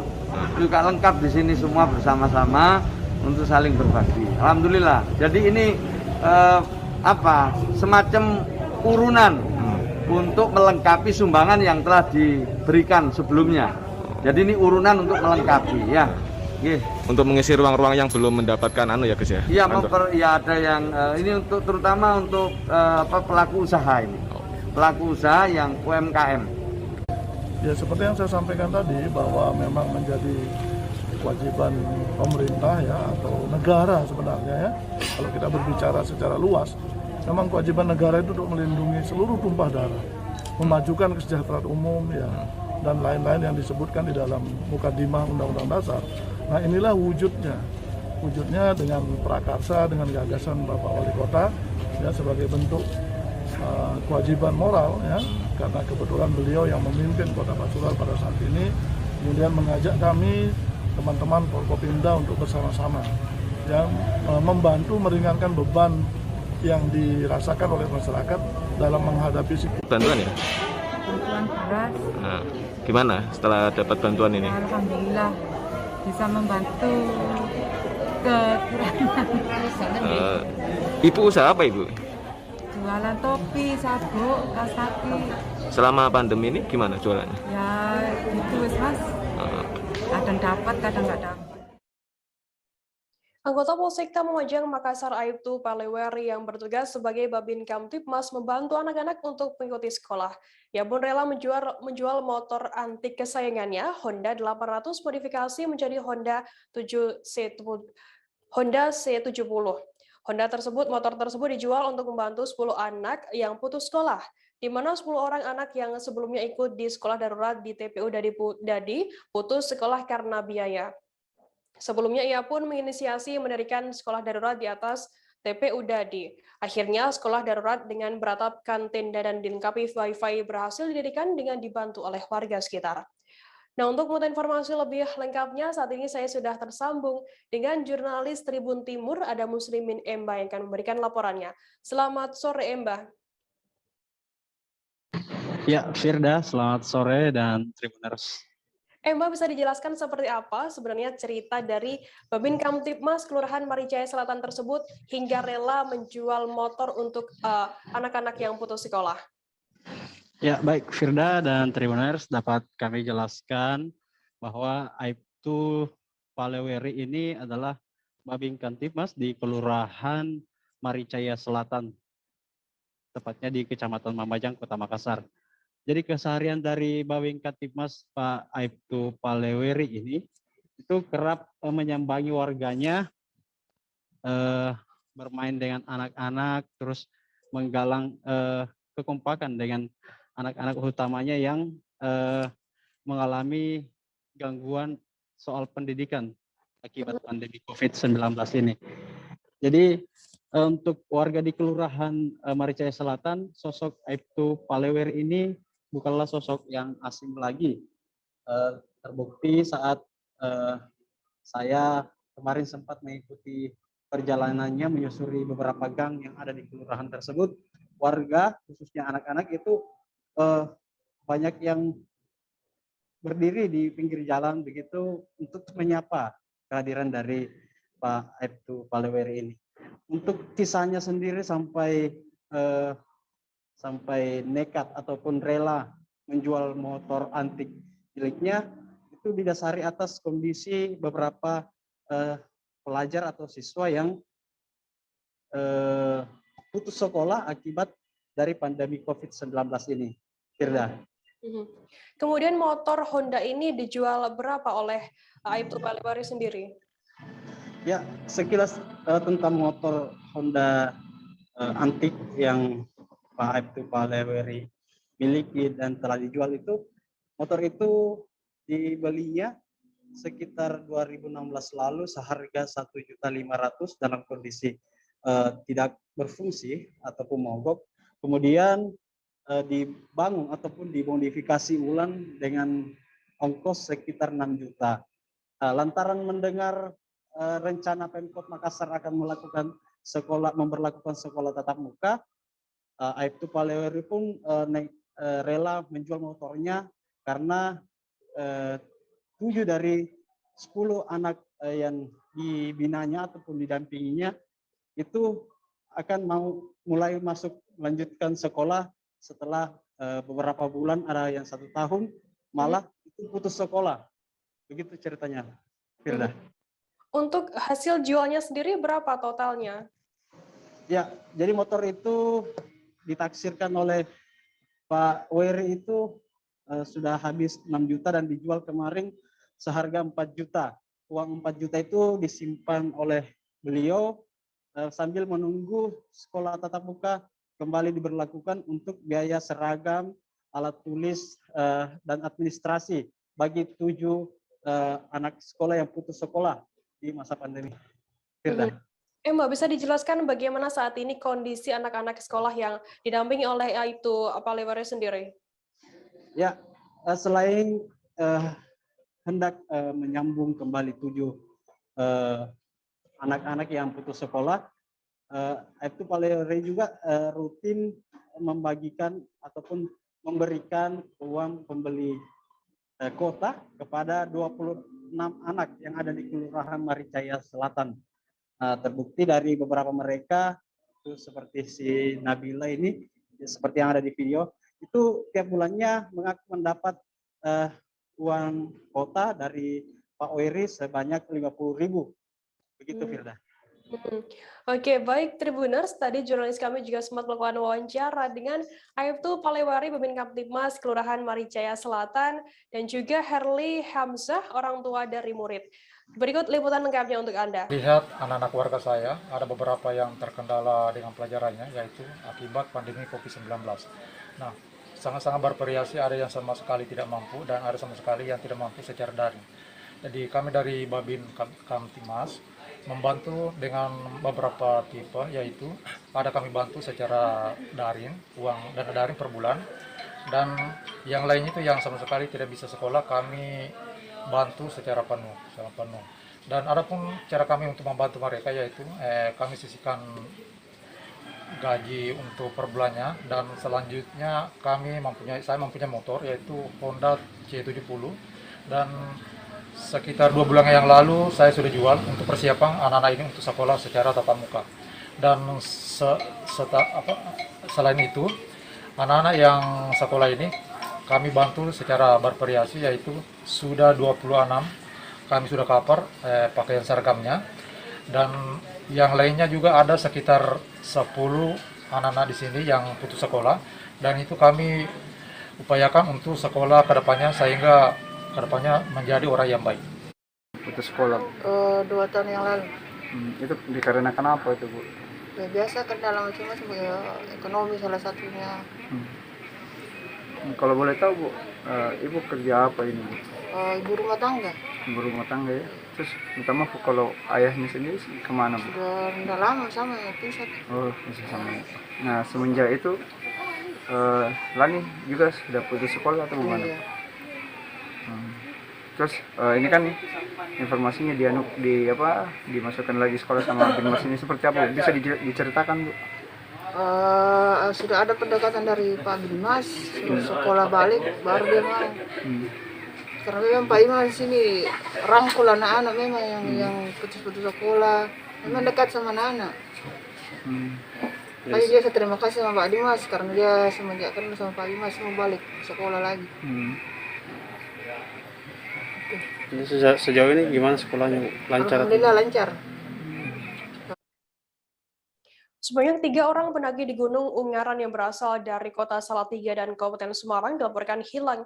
juga lengkap di sini semua bersama-sama untuk saling berbagi. Alhamdulillah. Jadi ini semacam urunan untuk melengkapi sumbangan yang telah diberikan sebelumnya. Jadi ini urunan untuk melengkapi, ya. Untuk mengisi ruang-ruang yang belum mendapatkan Gus ya? Iya, ada yang ini untuk terutama untuk pelaku usaha ini, pelaku usaha yang UMKM. Ya seperti yang saya sampaikan tadi bahwa memang menjadi kewajiban pemerintah ya atau negara sebenarnya ya. Kalau kita berbicara secara luas, memang kewajiban negara itu untuk melindungi seluruh tumpah darah, memajukan kesejahteraan umum ya dan lain-lain yang disebutkan di dalam Mukadimah Undang-Undang Dasar Nah inilah wujudnya dengan prakarsa, dengan gagasan Bapak Wali Kota ya sebagai bentuk kewajiban moral ya, karena kebetulan beliau yang memimpin Kota Pasuruan pada saat ini, kemudian mengajak kami teman-teman Forkopimda untuk bersama-sama yang membantu meringankan beban yang dirasakan oleh masyarakat dalam menghadapi bantuan ya. Bantuan beras. Nah, gimana setelah dapat bantuan ini? Alhamdulillah bisa membantu kekurangan. Ibu usaha apa Ibu? Jualan topi, sabuk, kaos kaki. Selama pandemi ini gimana jualannya? Ya gitu Mas. Kadang dapat, kadang nggak dapat. Anggota Polsekta Lumajang Makassar Aibtu Paleweri yang bertugas sebagai Babin Kamtibmas membantu anak-anak untuk mengikuti sekolah. Ia pun rela menjual motor antik kesayangannya, Honda 800 modifikasi menjadi Honda C70. Motor tersebut dijual untuk membantu 10 anak yang putus sekolah, di mana 10 orang anak yang sebelumnya ikut di sekolah darurat di TPU Dadi putus sekolah karena biaya. Sebelumnya ia pun menginisiasi mendirikan sekolah darurat di atas TPU Dadi. Akhirnya sekolah darurat dengan beratapkan tenda dan dilengkapi wifi berhasil didirikan dengan dibantu oleh warga sekitar. Nah, untuk mengetahui informasi lebih lengkapnya, saat ini saya sudah tersambung dengan jurnalis Tribun Timur, ada Muslimin Emba yang akan memberikan laporannya. Selamat sore, Emba. Ya, Firda, selamat sore dan Tribuners. Mbak bisa dijelaskan seperti apa sebenarnya cerita dari Babin Kamtibmas Kelurahan Maricaya Selatan tersebut hingga rela menjual motor untuk anak-anak yang putus sekolah? Ya, baik Firda dan Tribuners, dapat kami jelaskan bahwa Aibtu Paleweri ini adalah Babin Kamtibmas di Kelurahan Maricaya Selatan, tepatnya di Kecamatan Mamajang, Kota Makassar. Jadi keseharian dari Babin Kamtibmas Pak Aibtu Paleweri ini itu kerap menyambangi warganya, bermain dengan anak-anak, terus menggalang kekompakan dengan anak-anak utamanya yang mengalami gangguan soal pendidikan akibat pandemi COVID-19 ini. Jadi untuk warga di Kelurahan Maricaya Selatan, sosok Aibtu Paleweri ini bukanlah sosok yang asing lagi. Terbukti saat saya kemarin sempat mengikuti perjalanannya menyusuri beberapa gang yang ada di kelurahan tersebut, warga khususnya anak-anak itu banyak yang berdiri di pinggir jalan begitu untuk menyapa kehadiran dari Pak Aibtu Paleweri ini. Untuk kisahnya sendiri sampai nekat ataupun rela menjual motor antik miliknya itu didasari atas kondisi beberapa pelajar atau siswa yang putus sekolah akibat dari pandemi COVID-19 ini. Firda. Kemudian motor Honda ini dijual berapa oleh Aibtu Paleweri sendiri? Ya, sekilas tentang motor Honda antik yang Pak Aibtu Paleweri miliki dan telah dijual itu, motor itu dibelinya sekitar 2016 lalu seharga 1.500.000 dalam kondisi tidak berfungsi ataupun mogok. Kemudian dibangun ataupun dimodifikasi ulang dengan ongkos sekitar 6 juta. Lantaran mendengar rencana Pemkot Makassar akan memberlakukan sekolah tatap muka, Aibtu Paleweri pun rela menjual motornya karena 7 dari 10 anak yang dibinanya ataupun didampinginya itu akan mulai melanjutkan sekolah setelah beberapa bulan, ada yang 1 tahun malah itu putus sekolah. Begitu ceritanya, Firda. Untuk hasil jualnya sendiri berapa totalnya? Ya, jadi motor itu ditaksirkan oleh Pak Weri itu sudah habis 6 juta dan dijual kemarin seharga 4 juta. Uang 4 juta itu disimpan oleh beliau sambil menunggu sekolah tatap muka kembali diberlakukan untuk biaya seragam, alat tulis, dan administrasi bagi 7 anak sekolah yang putus sekolah di masa pandemi. Firda. Mbak, bisa dijelaskan bagaimana saat ini kondisi anak-anak sekolah yang didampingi oleh Aibtu Palewari sendiri? Ya, selain hendak menyambung kembali 7 anak-anak yang putus sekolah, Aibtu Palewari juga rutin membagikan ataupun memberikan uang pembeli kuota kepada 26 anak yang ada di Kelurahan Maricaya Selatan. Terbukti dari beberapa mereka, itu seperti si Nabila ini, seperti yang ada di video, itu tiap bulannya mendapat uang kuota dari Pak Oiri sebanyak 50.000. Begitu, Firda. Oke, baik Tribuners, tadi jurnalis kami juga sempat melakukan wawancara dengan Aibtu Palewari, Pemimpin Kamtibmas Kelurahan Maricaya Selatan, dan juga Herli Hamzah, orang tua dari murid. Berikut liputan lengkapnya untuk Anda. Lihat anak-anak warga saya, ada beberapa yang terkendala dengan pelajarannya, yaitu akibat pandemi COVID-19. Nah, sangat-sangat bervariasi, ada yang sama sekali tidak mampu, dan ada sama sekali yang tidak mampu secara daring. Jadi kami dari Babin Kamtibmas membantu dengan beberapa tipe, yaitu ada kami bantu secara daring, uang dana daring per bulan, dan yang lainnya itu yang sama sekali tidak bisa sekolah kami bantu secara penuh. Dan adapun cara kami untuk membantu mereka yaitu kami sisihkan gaji untuk per bulannya, dan selanjutnya saya mempunyai motor yaitu Honda C70, dan sekitar 2 bulan yang lalu saya sudah jual untuk persiapan anak-anak ini untuk sekolah secara tatap muka. Dan selain itu, anak-anak yang sekolah ini kami bantu secara bervariasi, yaitu sudah 26 kami sudah cover pakaian seragamnya, dan yang lainnya juga ada sekitar 10 anak-anak di sini yang putus sekolah, dan itu kami upayakan untuk sekolah ke depannya sehingga kedepannya menjadi orang yang baik. Putus sekolah? 2 tahun yang lalu. Itu dikarenakan apa itu, Bu? Ya, biasa kendala macam-macam, ya, ekonomi salah satunya. Kalau boleh tahu, Bu, Ibu kerja apa ini, Bu? Ibu rumah tangga. Ibu rumah tangga, ya. Terus minta maaf, kalau ayahnya sendiri kemana, Bu? Udah lama sama ya, pisah. Oh, pisah sama. Nah, semenjak itu Lani juga sudah putus sekolah atau bagaimana? Iya. Terus ini kan informasinya dimasukkan lagi sekolah sama Binmas ini seperti apa? Bisa diceritakan, Bu? Sudah ada pendekatan dari Pak Binmas, sekolah balik baru dia mau. Karena memang Pak Imas di sini rangkul anak-anak memang yang putus-putus sekolah, memang dekat sama anak-anak. Tapi dia terima kasih sama Pak Dimas karena dia semenjak kenal sama Pak Dimas mau balik sekolah lagi. Jadi sejauh ini gimana sekolahnya, Bu? Lancar? Alhamdulillah lancar. Sebanyak 3 orang pendaki di Gunung Ungaran yang berasal dari Kota Salatiga dan Kabupaten Semarang dilaporkan hilang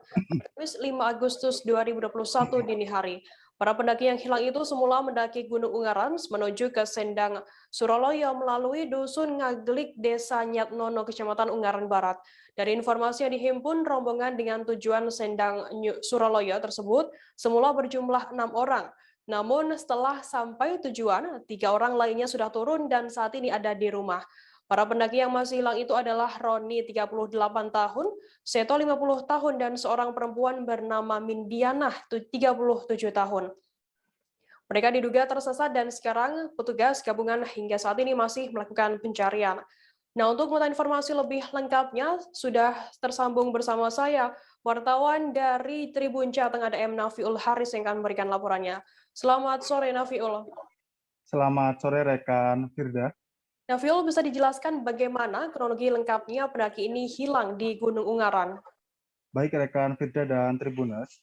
Kamis 5 Agustus 2021 dini hari. Para pendaki yang hilang itu semula mendaki Gunung Ungaran menuju ke Sendang, Suraloyo melalui Dusun Ngagelik, Desa Nyatnono, Kecamatan Ungaran Barat. Dari informasi yang dihimpun, rombongan dengan tujuan Sendang Suraloyo tersebut semula berjumlah 6 orang. Namun setelah sampai tujuan, 3 orang lainnya sudah turun dan saat ini ada di rumah. Para pendaki yang masih hilang itu adalah Roni 38 tahun, Seto 50 tahun, dan seorang perempuan bernama Mindianah 37 tahun. Mereka diduga tersesat dan sekarang petugas gabungan hingga saat ini masih melakukan pencarian. Nah, untuk mengetahui informasi lebih lengkapnya, sudah tersambung bersama saya, wartawan dari Tribun Jateng ada M. Nafiul Haris yang akan memberikan laporannya. Selamat sore, Nafiul. Selamat sore, rekan Firda. Nafiul, bisa dijelaskan bagaimana kronologi lengkapnya pendaki ini hilang di Gunung Ungaran? Baik, rekan Firda dan Tribuners.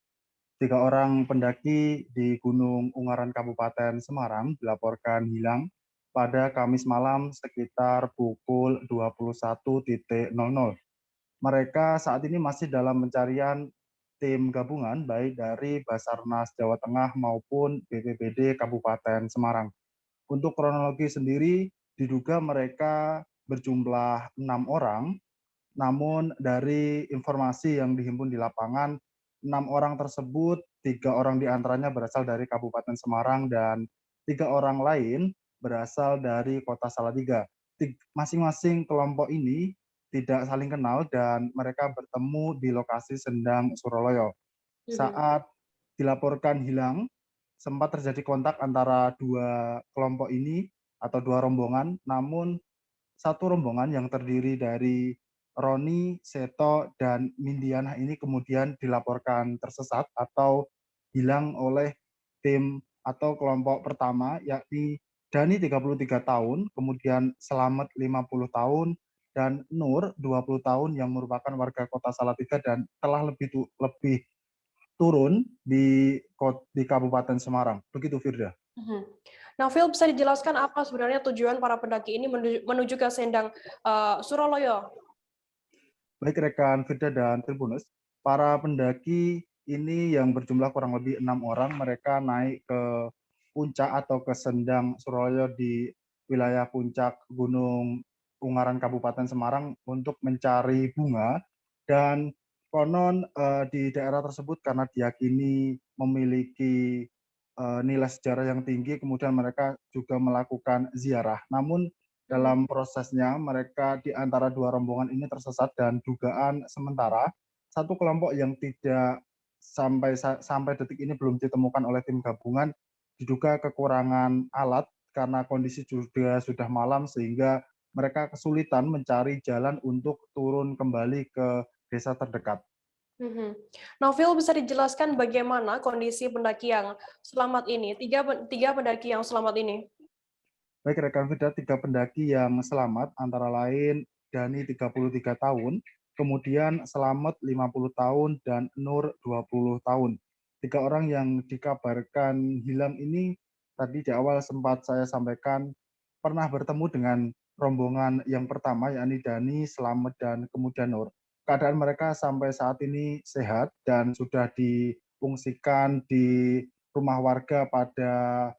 3 orang pendaki di Gunung Ungaran Kabupaten Semarang dilaporkan hilang pada Kamis malam sekitar pukul 21.00. Mereka saat ini masih dalam pencarian tim gabungan baik dari Basarnas Jawa Tengah maupun BPBD Kabupaten Semarang. Untuk kronologi sendiri, diduga mereka berjumlah 6 orang, namun dari informasi yang dihimpun di lapangan, 6 orang tersebut, 3 orang diantaranya berasal dari Kabupaten Semarang dan 3 orang lain berasal dari Kota Salatiga. Masing-masing kelompok ini tidak saling kenal dan mereka bertemu di lokasi Sendang Suroloyo. Saat dilaporkan hilang, sempat terjadi kontak antara dua kelompok ini atau dua rombongan, namun satu rombongan yang terdiri dari Roni, Seto, dan Mindiana ini kemudian dilaporkan tersesat atau hilang oleh tim atau kelompok pertama, yakni Dani 33 tahun, kemudian Selamet 50 tahun, dan Nur 20 tahun yang merupakan warga Kota Salatiga dan telah lebih turun di Kabupaten Semarang. Begitu, Firda. Nah, Phil, bisa dijelaskan apa sebenarnya tujuan para pendaki ini menuju ke Sendang Suroloyo? Baik rekan Firda dan Tribunus, para pendaki ini yang berjumlah kurang lebih 6 orang, mereka naik ke puncak atau ke Sendang Suroloyo di wilayah puncak Gunung Ungaran Kabupaten Semarang untuk mencari bunga, dan konon di daerah tersebut karena diyakini memiliki nilai sejarah yang tinggi, kemudian mereka juga melakukan ziarah. Namun dalam prosesnya mereka di antara dua rombongan ini tersesat dan dugaan sementara satu kelompok yang tidak sampai detik ini belum ditemukan oleh tim gabungan diduga kekurangan alat karena kondisi juga sudah malam sehingga mereka kesulitan mencari jalan untuk turun kembali ke desa terdekat. Novil, bisa dijelaskan bagaimana kondisi pendaki yang selamat ini, tiga pendaki yang selamat ini? Baik rekan Firda, 3 pendaki yang selamat antara lain Dani 33 tahun, kemudian Selamet 50 tahun, dan Nur 20 tahun. 3 orang yang dikabarkan hilang ini tadi di awal sempat saya sampaikan pernah bertemu dengan rombongan yang pertama, yakni Dani, Selamet, dan kemudian Nur. Keadaan mereka sampai saat ini sehat dan sudah difungsikan di rumah warga pada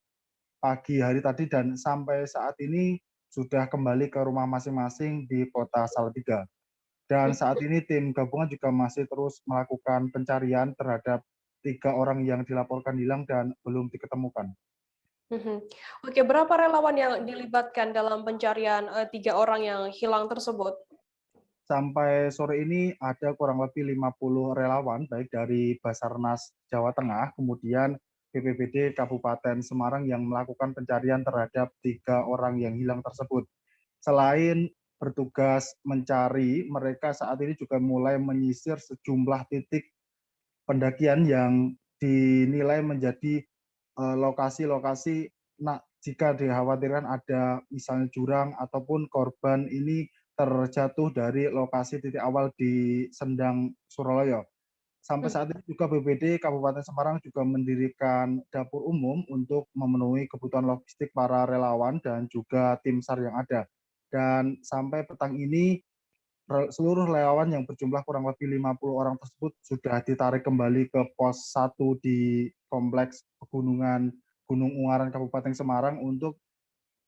pagi hari tadi dan sampai saat ini sudah kembali ke rumah masing-masing di Kota Salatiga. Dan saat ini tim gabungan juga masih terus melakukan pencarian terhadap 3 orang yang dilaporkan hilang dan belum diketemukan. Oke, berapa relawan yang dilibatkan dalam pencarian 3 orang yang hilang tersebut? Sampai sore ini ada kurang lebih 50 relawan, baik dari Basarnas Jawa Tengah, kemudian BPBD Kabupaten Semarang yang melakukan pencarian terhadap 3 orang yang hilang tersebut. Selain bertugas mencari, mereka saat ini juga mulai menyisir sejumlah titik pendakian yang dinilai menjadi lokasi-lokasi jika dikhawatirkan ada misalnya jurang ataupun korban ini terjatuh dari lokasi titik awal di Sendang Suroloyo. Sampai saat ini juga BPBD Kabupaten Semarang juga mendirikan dapur umum untuk memenuhi kebutuhan logistik para relawan dan juga tim SAR yang ada. Dan sampai petang ini seluruh relawan yang berjumlah kurang lebih 50 orang tersebut sudah ditarik kembali ke pos 1 di kompleks pegunungan Gunung Ungaran Kabupaten Semarang untuk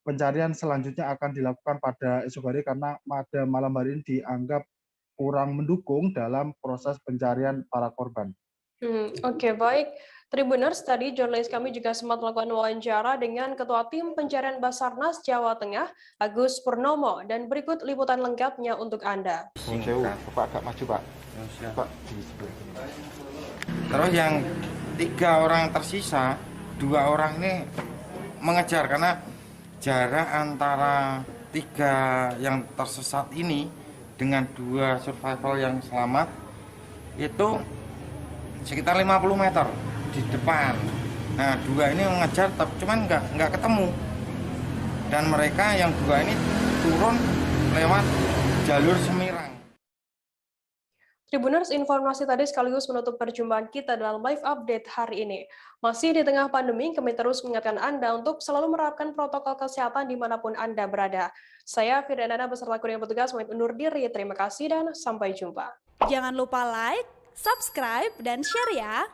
pencarian selanjutnya akan dilakukan pada esok hari karena pada malam hari ini dianggap kurang mendukung dalam proses pencarian para korban. Oke, baik. Tribuners, tadi jurnalis kami juga sempat melakukan wawancara dengan Ketua Tim Pencarian Basarnas Jawa Tengah, Agus Purnomo, dan berikut liputan lengkapnya untuk Anda. Pak, agak maju, Pak. Pak. Terus yang 3 orang tersisa, 2 orang ini mengejar karena jarak antara 3 yang tersesat ini dengan 2 survival yang selamat itu sekitar 50 meter di depan. Nah, 2 ini mengejar tapi cuman nggak ketemu. Dan mereka yang 2 ini turun lewat jalur Semirang. Tribuners, informasi tadi sekaligus menutup perjumpaan kita dalam live update hari ini. Masih di tengah pandemi, kami terus mengingatkan Anda untuk selalu menerapkan protokol kesehatan dimanapun Anda berada. Saya Firdana beserta kru yang bertugas undur diri. Terima kasih dan sampai jumpa. Jangan lupa like, subscribe, dan share ya.